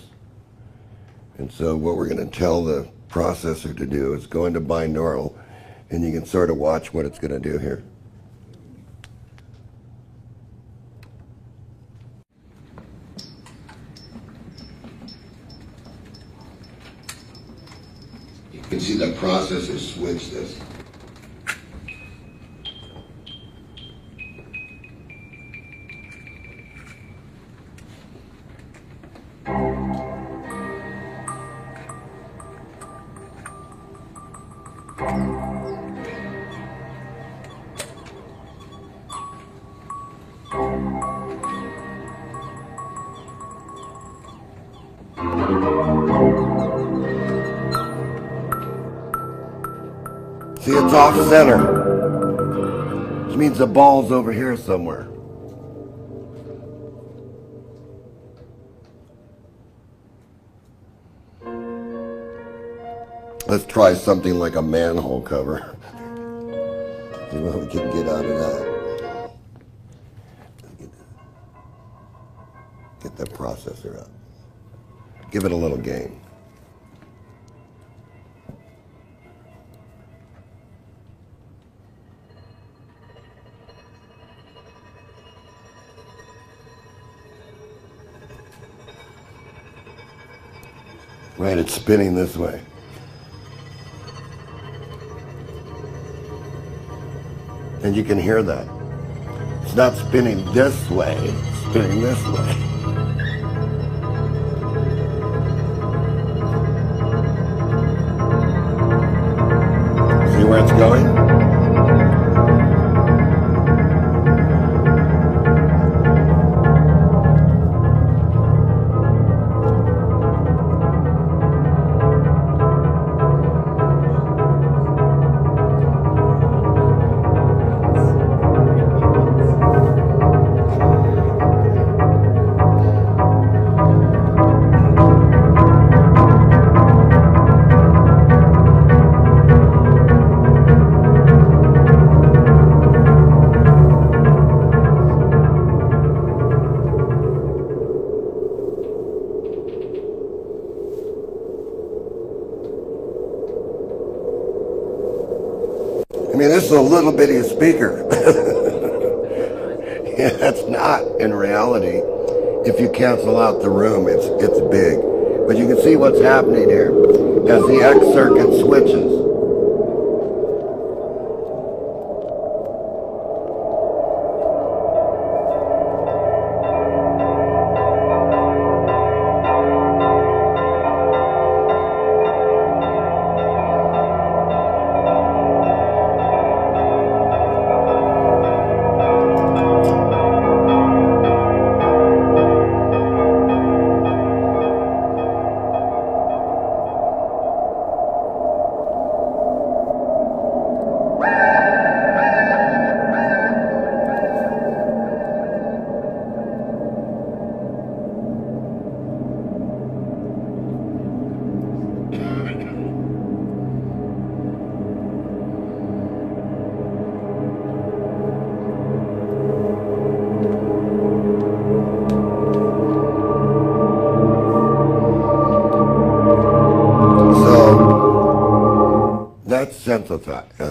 Speaker 1: And so what we're going to tell the processor to do is go into binaural, and you can sort of watch what it's going to do here. You can see the processor switch this. See, it's off center, which means the ball's over here somewhere. Let's try something like a manhole cover. See what we can get out of that. the processor up. Give it a little gain. Right, it's spinning this way. And you can hear that. It's not spinning this way, it's spinning this way. See where it's going? I mean, this is a little bitty speaker. Yeah, that's not in reality. If you cancel out the room, it's big. But you can see what's happening here as the X circuit switches.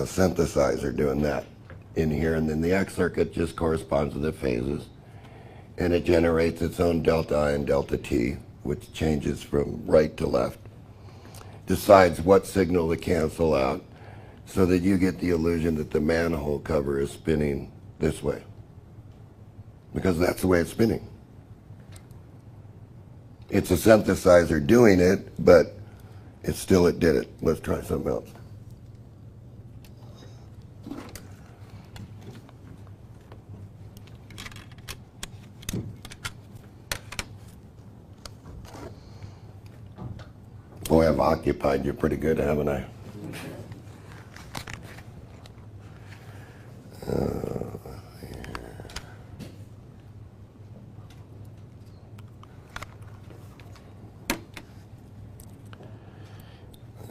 Speaker 1: Synthesizer doing that in here, and then the X circuit just corresponds to the phases, and it generates its own delta I and delta T, which changes from right to left, decides what signal to cancel out, so that you get the illusion that the manhole cover is spinning this way, because that's the way it's spinning. It's a synthesizer doing it, but it did it. Let's try something else. Boy, I've occupied you pretty good, haven't I?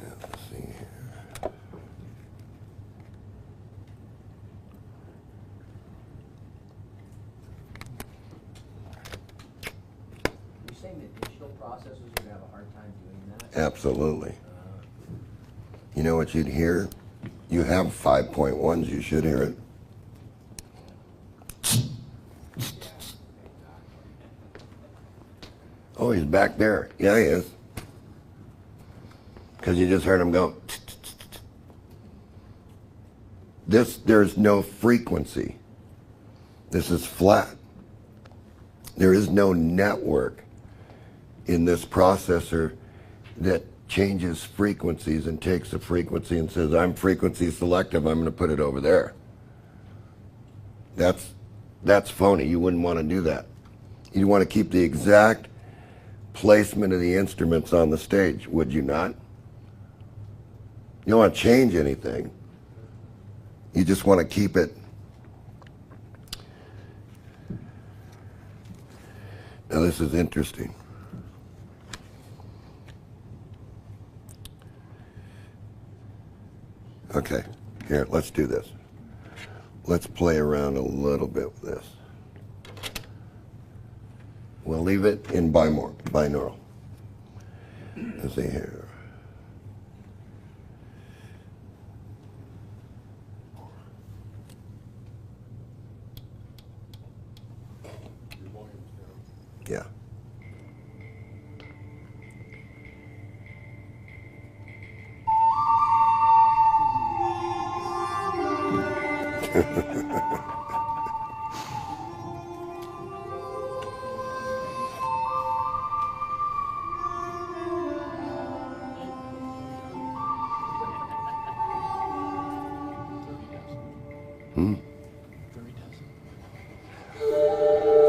Speaker 1: Let's see here.
Speaker 11: You're saying that digital processors are going to have a hard time doing that?
Speaker 1: Absolutely. You know what you'd hear? You have 5.1s, you should hear it. Oh, he's back there. Yeah, he is. Because you just heard him go. There's no frequency. This is flat. There is no network in this processor that changes frequencies and takes a frequency and says, I'm frequency selective, I'm going to put it over there. That's phony. You wouldn't want to do that. You want to keep the exact placement of the instruments on the stage, would you not? You don't want to change anything. You just want to keep it. Now this is interesting. Okay, here, let's do this. Let's play around a little bit with this. We'll leave it in binaural. Let's see here. Yeah.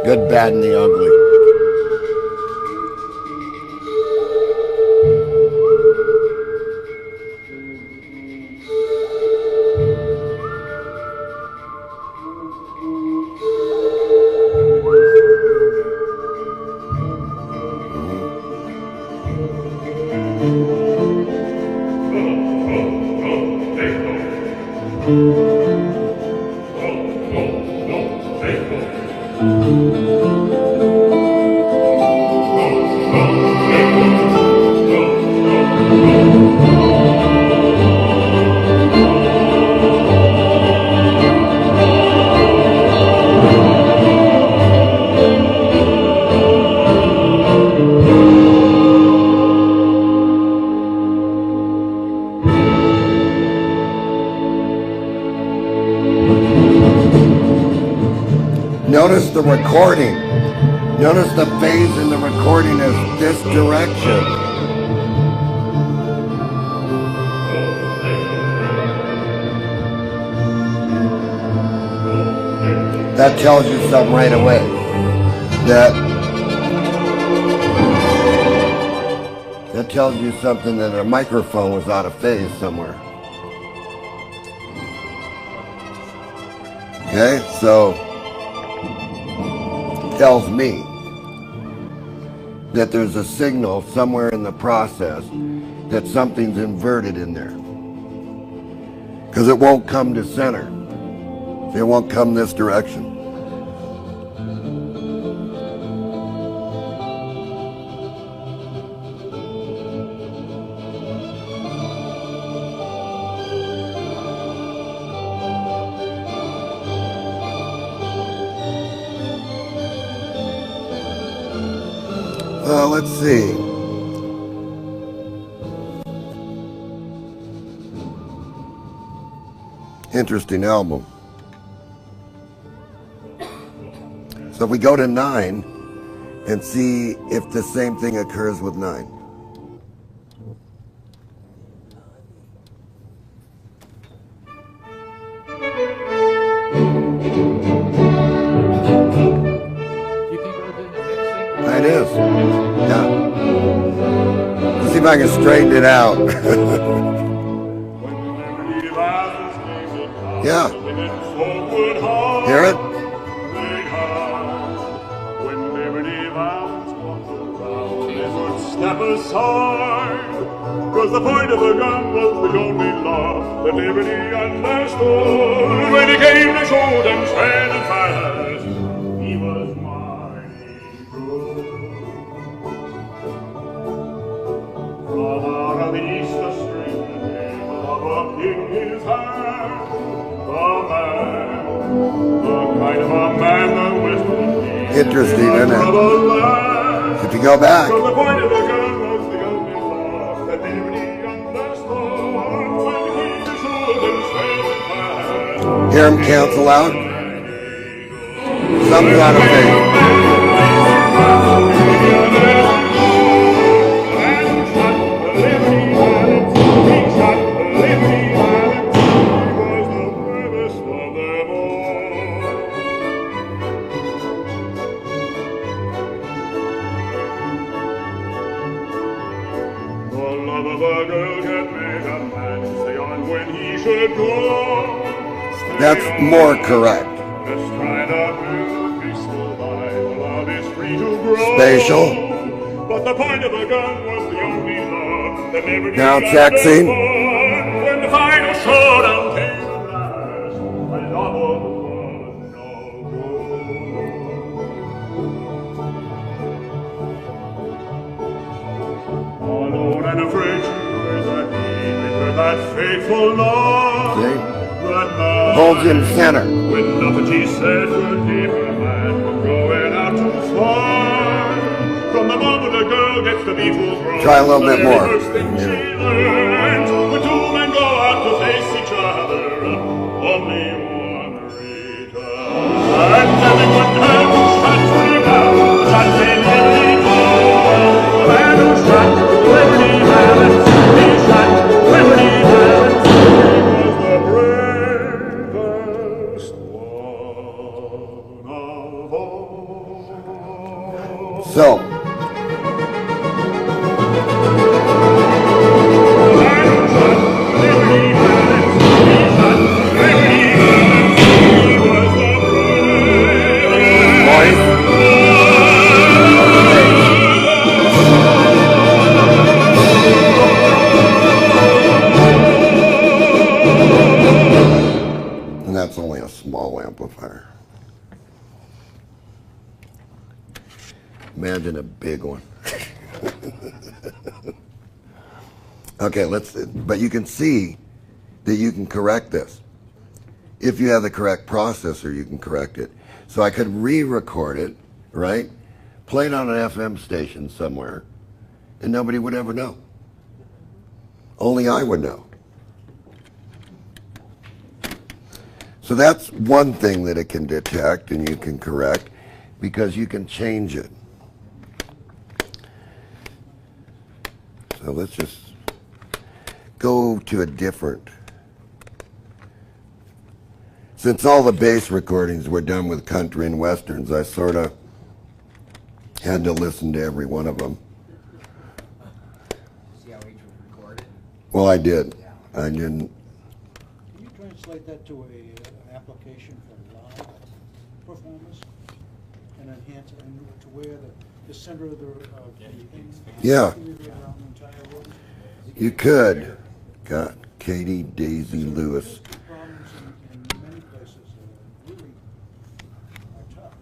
Speaker 1: Good, bad, and the ugly. Notice the recording. Notice the phase in the recording is this direction. That tells you something right away. That tells you something that a microphone was out of phase somewhere. Okay, so tells me that there's a signal somewhere in the process that something's inverted in there. Because it won't come to center. It won't come this direction. Let's see. Interesting album. So if we go to 9 and see if the same thing occurs with 9. It is. Yeah. Let's see if I can straighten it out. Yeah. Hear it?
Speaker 4: When liberty vows walk around, they would step aside. 'Cause the point of the gun was the only law that liberty understood. When he came to shoot and stand and fast, he was mighty true. From out of the east the stream came of a king his hand. A man, the kind of a man that was
Speaker 1: interesting, isn't it? If you go back.
Speaker 4: From the point of the gun was the only law that liberty understood. When he came to shoot and stand and fast,
Speaker 1: Hear him cancel out? Something's out of phase. That's more correct. Spatial.
Speaker 4: But the point of the gun was the only law that never
Speaker 1: now checking.
Speaker 4: When the final showdown came at last, when double was no that fateful night.
Speaker 1: See?
Speaker 4: That night
Speaker 1: Holds in center.
Speaker 4: when nothing she said could keep her mind from going out to fight. From the moment a girl gets to be full grown,
Speaker 1: Try a little bit
Speaker 4: the very
Speaker 1: more.
Speaker 4: first thing she learns, when two men go out to face each other, only one returns. And everyone has shots ring out, shots in every door. The man who shot Liberty Valance, he shot Liberty Valance. He was the bravest one of all.
Speaker 1: So, and that's only a small amplifier. Imagine a big one. Okay, but you can see that you can correct this. If you have the correct processor, you can correct it. So I could re-record it, right? Play it on an FM station somewhere, and nobody would ever know. Only I would know. So that's one thing that it can detect and you can correct, because you can change it. So let's just go to a different. Since all the bass recordings were done with country and westerns, I sort of had to listen to every one of them.
Speaker 11: See how each was recorded?
Speaker 1: Well, I did. I didn't.
Speaker 5: Can you translate that to an application for live performance and enhance it to where the center of the thing?
Speaker 1: Yeah.
Speaker 5: Around the entire room?
Speaker 1: You could. God, Katie Daisy Lewis.
Speaker 5: Problems in many places really are tough.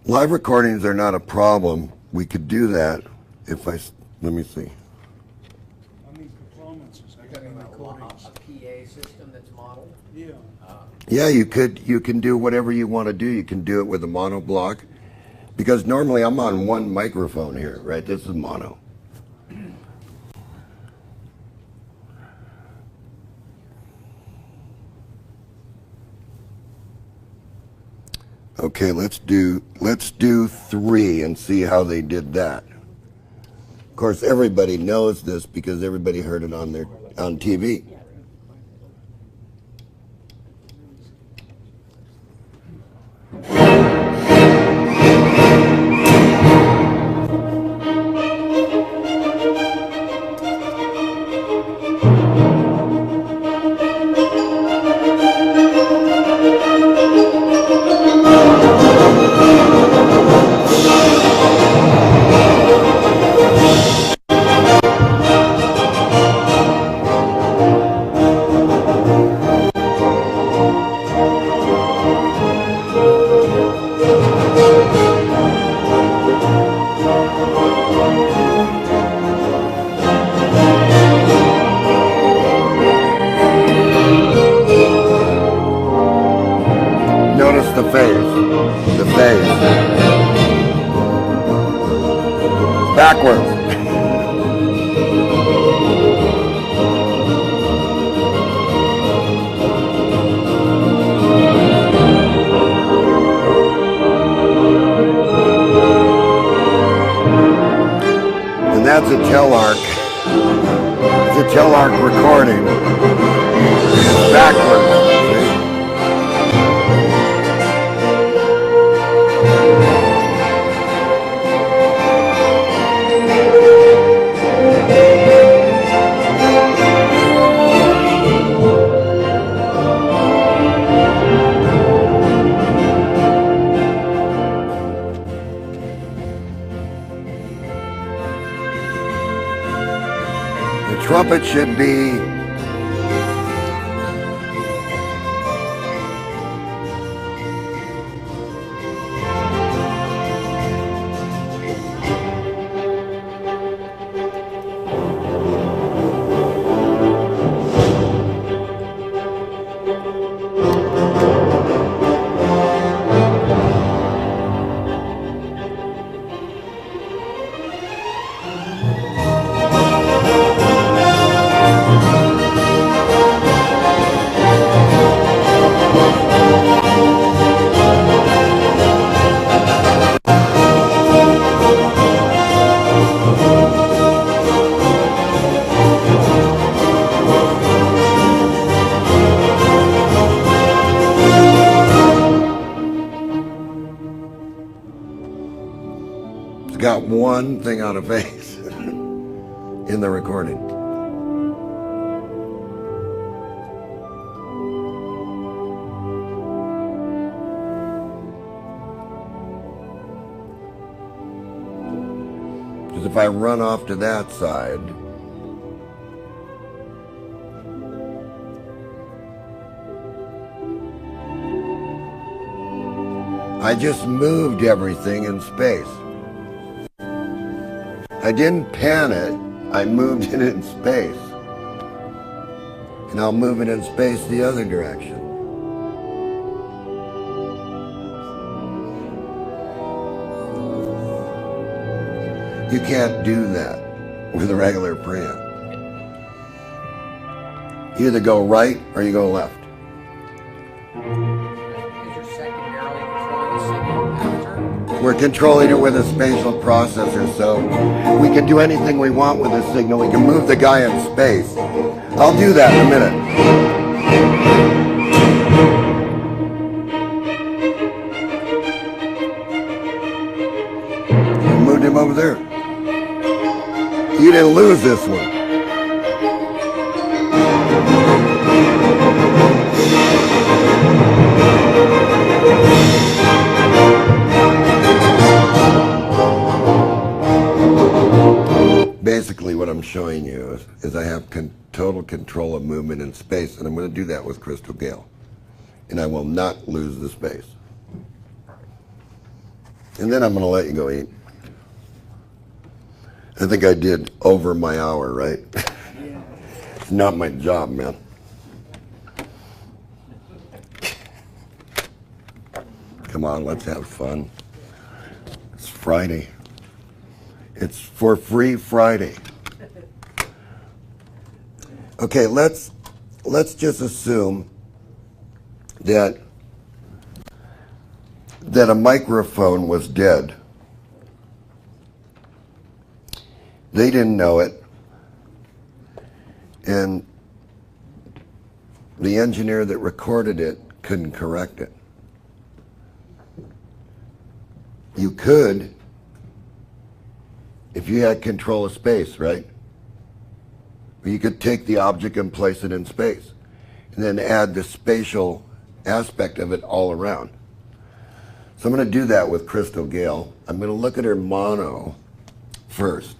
Speaker 1: Live recordings are not a problem. We could do that if let me see.
Speaker 5: I mean, performances, I
Speaker 11: You're
Speaker 5: mean
Speaker 11: talking about
Speaker 5: recordings.
Speaker 11: a PA system that's modeled?
Speaker 5: Yeah.
Speaker 1: Yeah, you can do whatever you want to do. You can do it with a mono block. Because normally I'm on one microphone here, right? This is mono. Okay, let's do 3 and see how they did that. Of course, everybody knows this because everybody heard it on TV. Notice the phase. The phase. Backwards. And that's a Telarc. It's a Telarc recording. It's backwards. See? The trumpet should be got one thing out of phase in the recording. Because if I run off to that side, I just moved everything in space. I didn't pan it, I moved it in space. And I'll move it in space the other direction. You can't do that with a regular preamp. You either go right or you go left. We're controlling it with a spatial processor, so we can do anything we want with the signal. We can move the guy in space. I'll do that in a minute. I moved him over there. You didn't lose this one. Basically what I'm showing you is I have total control of movement in space, and I'm going to do that with Crystal Gale. And I will not lose the space. And then I'm going to let you go eat. I think I did over my hour, right? It's not my job, man. Come on, let's have fun. It's Friday. It's for free Friday. Okay, let's just assume that a microphone was dead. They didn't know it, and the engineer that recorded it couldn't correct it. You could, if you had control of space, right? You could take the object and place it in space, and then add the spatial aspect of it all around. So I'm going to do that with Crystal Gale. I'm going to look at her mono first.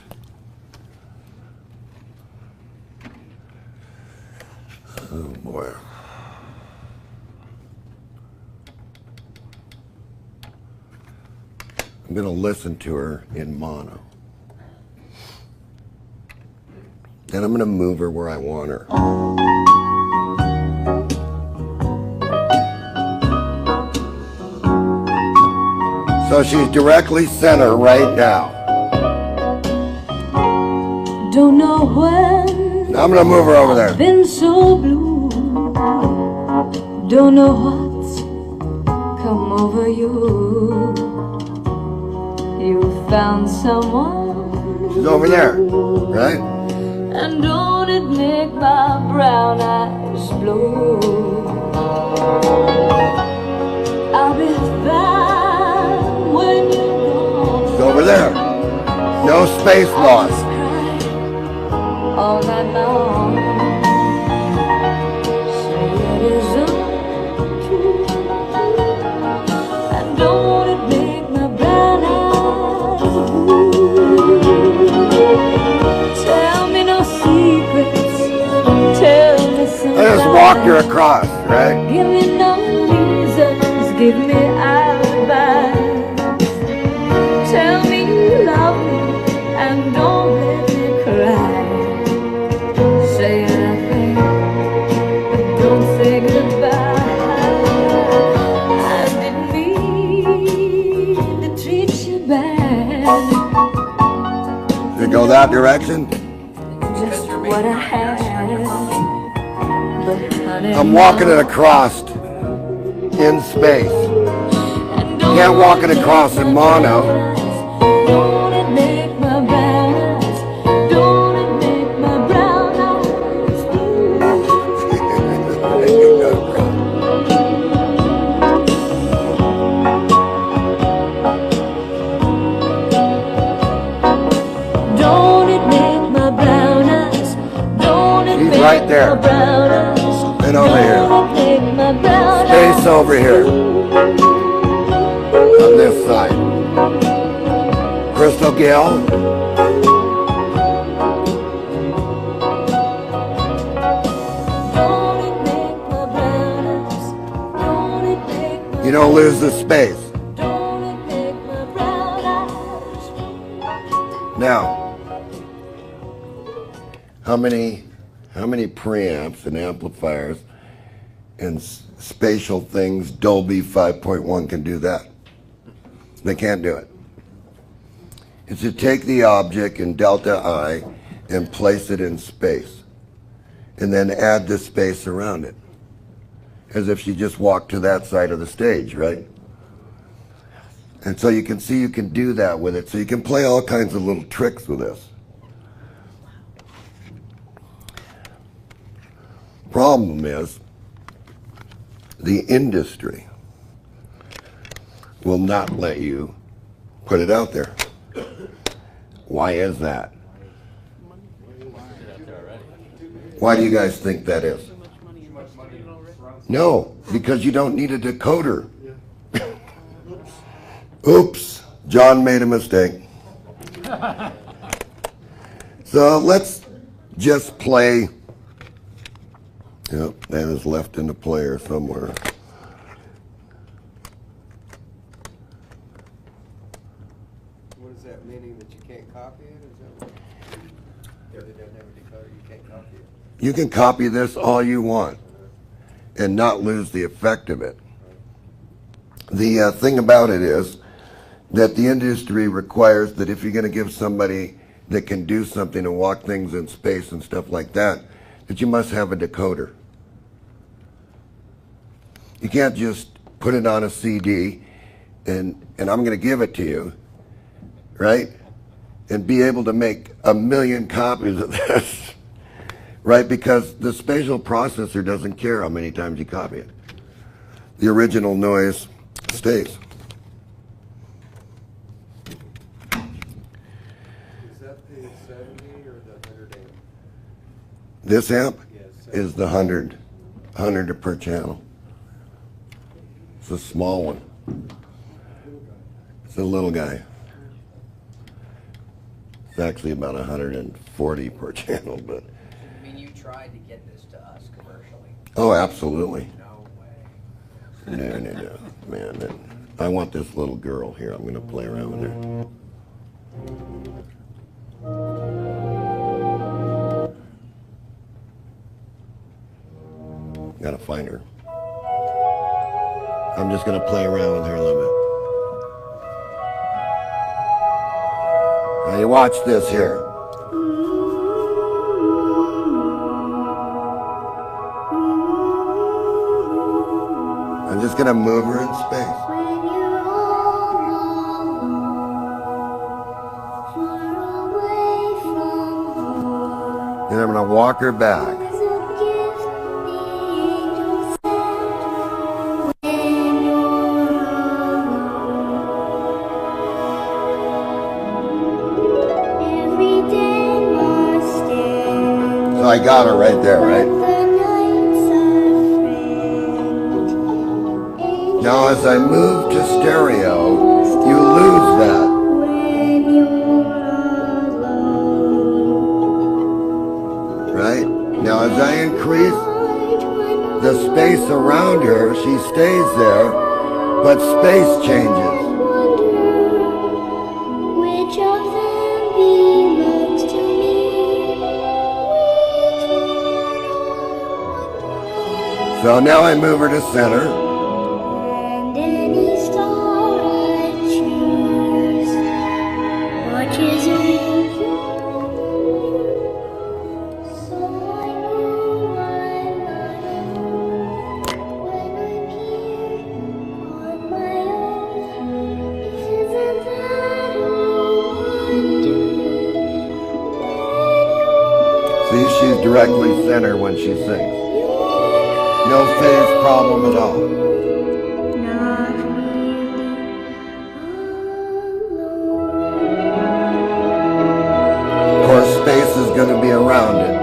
Speaker 1: Oh boy. I'm going to listen to her in mono. Then I'm going to move her where I want her. So she's directly center right now.
Speaker 12: Don't know when.
Speaker 1: Now I'm going to move her over there.
Speaker 12: Been so blue. Don't know what's come over you. You found someone.
Speaker 1: She's over there, right?
Speaker 12: And don't it make my brown eyes blue? I'll be fine when you're gone.
Speaker 1: She's over there. No space loss.
Speaker 12: All night long. Say it isn't true. And don't it make my brown eyes blue? Tell me no secrets. Tell me something.
Speaker 1: I just walked her across, right?
Speaker 12: Give me no reasons. Give me alibis. Tell me you love me and don't let me cry. Say nothing, but don't say goodbye. I didn't mean to treat you bad.
Speaker 1: Did it go that direction?
Speaker 12: Just what I had. But honey,
Speaker 1: I'm walking it across in space. Can't walk it across in mono.
Speaker 12: don't it make my brown eyes? Don't it make my brown eyes blue?
Speaker 1: over here on this side. Crystal Gail. You don't lose the space. Now, how many preamps and amplifiers and spatial things Dolby 5.1 can do that? They can't do it. It's to take the object in delta I and place it in space, and then add the space around it, as if she just walked to that side of the stage, right? And so you can see you can do that with it. So you can play all kinds of little tricks with this. Problem is, the industry will not let you put it out there. Why is that? Why do you guys think that is? No, because you don't need a decoder. Oops, John made a mistake. So let's just play. Yep, that is left in the player somewhere.
Speaker 13: What is that, meaning that you can't copy it? Is that what? If it doesn't have a decoder, you can't copy it.
Speaker 1: You can copy this all you want and not lose the effect of it. The thing about it is that the industry requires that if you're going to give somebody that can do something and walk things in space and stuff like that, that you must have a decoder. You can't just put it on a CD and I'm going to give it to you, right? And be able to make 1 million copies of this, right? Because the spatial processor doesn't care how many times you copy it. The original noise stays.
Speaker 13: Is that the 70 or the 100 amp?
Speaker 1: This amp
Speaker 13: Yes,
Speaker 1: is the 100 per channel. It's a small one. It's a little guy. It's actually about 140 per channel, but.
Speaker 11: I mean, you tried to get this to us commercially.
Speaker 1: Oh, absolutely.
Speaker 11: No way.
Speaker 1: No, man. I want this little girl here. I'm going to play around with her. Gotta find her. I'm just gonna play around with her a little bit. Now you watch this here. I'm just gonna move her in space. Then I'm gonna walk her back. I got her right there, right? Now as I move to stereo, you lose that. Right? Now as I increase the space around her, she stays there, but space changes. So now I move her to center.
Speaker 12: And any star I choose watches over. So I know I'm not alone when I'm here on my own. Isn't that a wonder?
Speaker 1: See, she's directly center when she sings. No phase problem at all. Of course, space is going to be around it.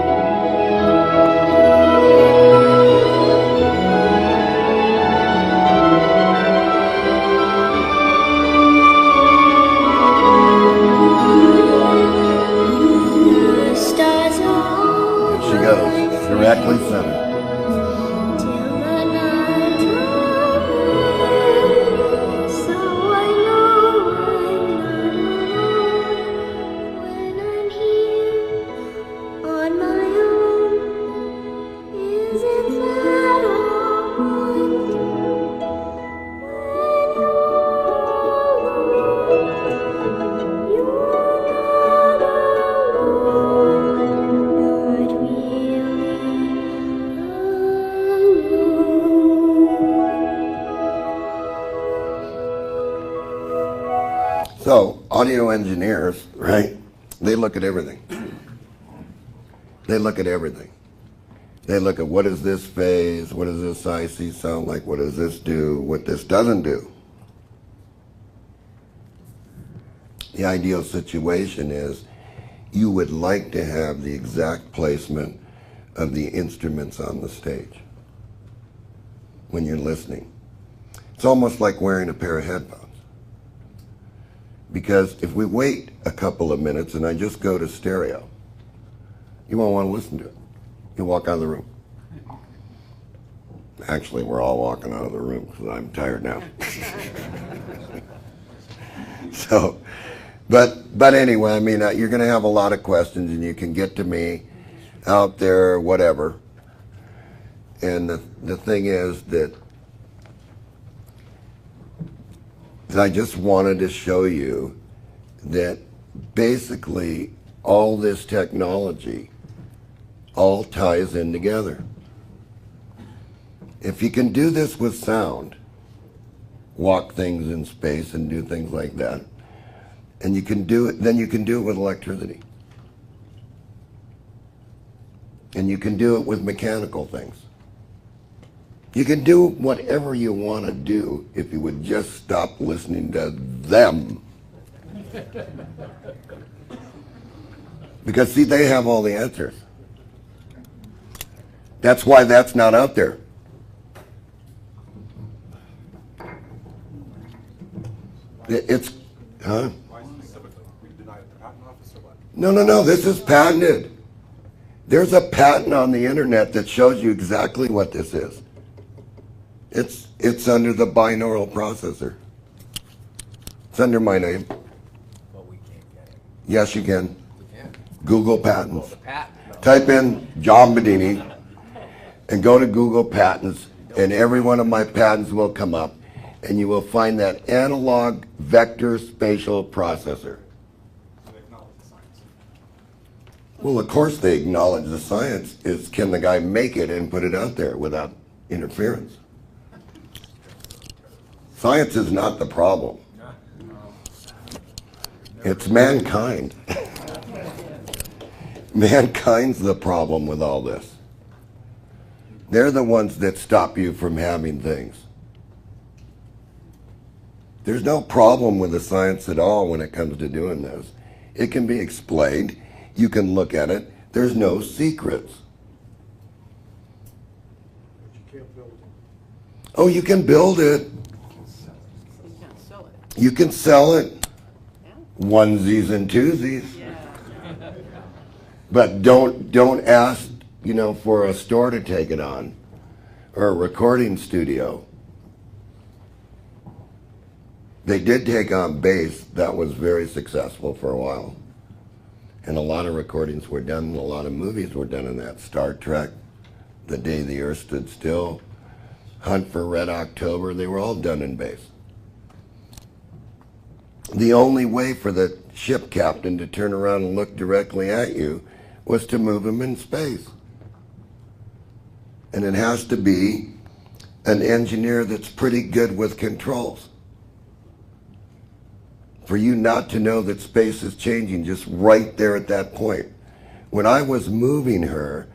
Speaker 1: So, audio engineers, right, they look at everything. They look at everything. They look at what is this phase, what does this IC sound like, what does this do, what this doesn't do. The ideal situation is you would like to have the exact placement of the instruments on the stage when you're listening. It's almost like wearing a pair of headphones. Because if we wait a couple of minutes and I just go to stereo, you won't want to listen to it. You'll walk out of the room. Actually, we're all walking out of the room because I'm tired now. So, but anyway, I mean, you're going to have a lot of questions, and you can get to me out there, whatever. And the thing is that I just wanted to show you that basically all this technology all ties in together. If you can do this with sound, walk things in space and do things like that, and you can do it, then you can do it with electricity. And you can do it with mechanical things. You can do whatever you want to do if you would just stop listening to them. Because see, they have all the answers. That's why that's not out there. It's, huh? No, this is patented. There's a patent on the internet that shows you exactly what this is. It's under the binaural processor. It's under my name.
Speaker 11: But we can't get it.
Speaker 1: Yes, you can.
Speaker 11: We can.
Speaker 1: Google patents.
Speaker 11: The patent. No.
Speaker 1: Type in John Bedini and go to Google Patents, and every one of my patents will come up, and you will find that analog vector spatial processor. Well, of course they acknowledge the science. Is can the guy make it and put it out there without interference? Science is not the problem. It's mankind. Mankind's the problem with all this. They're the ones that stop you from having things. There's no problem with the science at all when it comes to doing this. It can be explained. You can look at it. There's no secrets.
Speaker 5: But you can't build it.
Speaker 1: Oh, you can build it. You can sell it. Onesies and twosies. But don't ask, for a store to take it on, or a recording studio. They did take on bass. That was very successful for a while. And a lot of recordings were done, and a lot of movies were done in that. Star Trek, The Day the Earth Stood Still, Hunt for Red October, they were all done in bass. The only way for the ship captain to turn around and look directly at you was to move him in space. And it has to be an engineer that's pretty good with controls. For you not to know that space is changing just right there at that point. When I was moving her,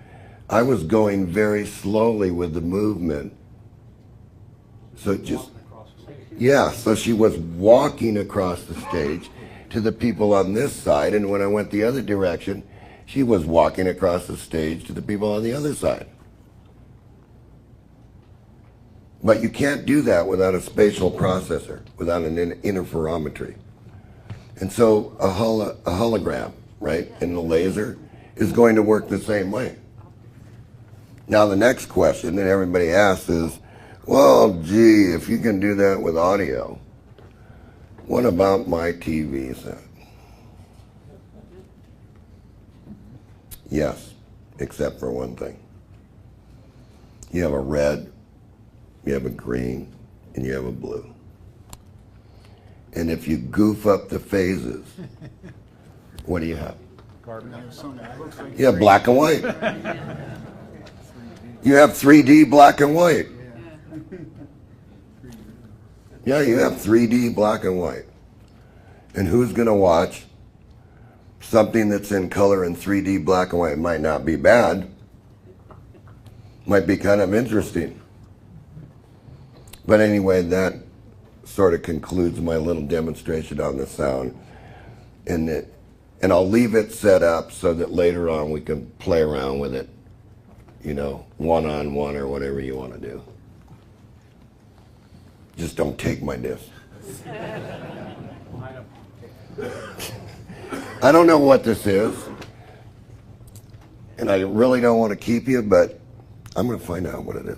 Speaker 1: I was going very slowly with the movement. So so she was walking across the stage to the people on this side, and when I went the other direction, she was walking across the stage to the people on the other side. But you can't do that without a spatial processor, without an interferometry. And so a hologram, right, in the laser is going to work the same way. Now the next question that everybody asks is, well, gee, if you can do that with audio, what about my TV set? Yes, except for one thing. You have a red, you have a green, and you have a blue. And if you goof up the phases, what do you have? You have black and white. You have 3D black and white. Yeah, you have 3D black and white. And who's going to watch something that's in color in 3D black and white? It might not be bad. Might be kind of interesting. But anyway, that sort of concludes my little demonstration on the sound. And I'll leave it set up so that later on we can play around with it, you know, one-on-one or whatever you want to do. Just don't take my disc. I don't know what this is, and I really don't want to keep you, but I'm going to find out what it is.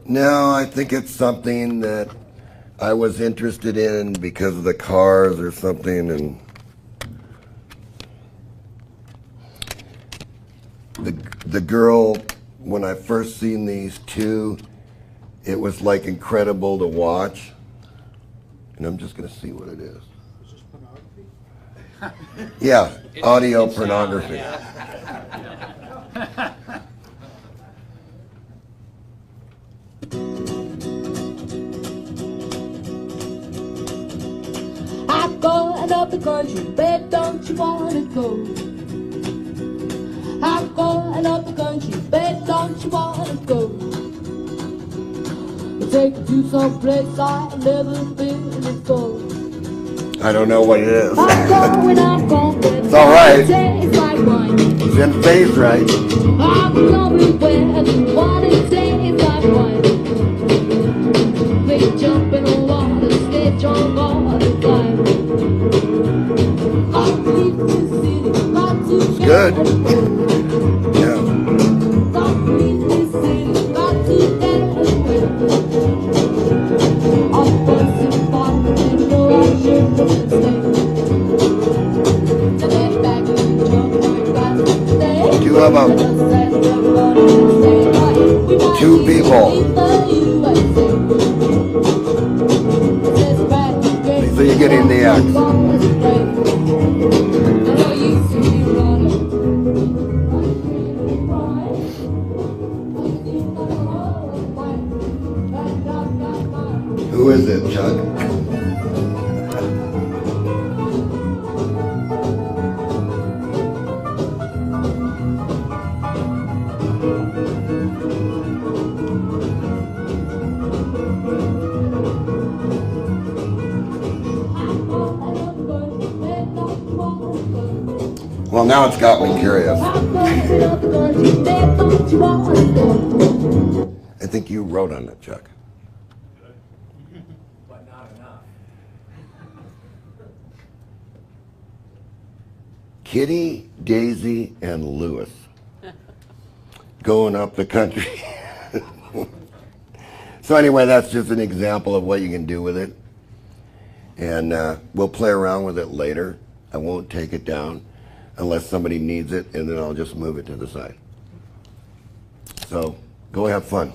Speaker 1: No, I think it's something that I was interested in because of the cars or something, and the girl, when I first seen these two, it was like incredible to watch. And I'm just going to see what it is.
Speaker 5: Is this pornography?
Speaker 1: Yeah, audio pornography.
Speaker 12: I'm going up the country, bet don't you wanna go? I'm going up the country, bet don't you wanna go? We'll take you to some place I've never been before.
Speaker 1: I don't know what it is.
Speaker 12: I'm going,
Speaker 1: it's all right.
Speaker 12: It's like wine.
Speaker 1: It's in phase right.
Speaker 12: I'm going where the water tastes like wine. They jump in the water, stay drunk all the time.
Speaker 1: It's good. Yeah. Two of them. Two people. So you're getting the X. Who is it, Chuck? Well, now it's got me curious. I think you wrote on it, Chuck.
Speaker 11: But not enough.
Speaker 1: Kitty, Daisy, and Lewis going up the country. So anyway, that's just an example of what you can do with it. And we'll play around with it later. I won't take it down unless somebody needs it, and then I'll just move it to the side. So go have fun.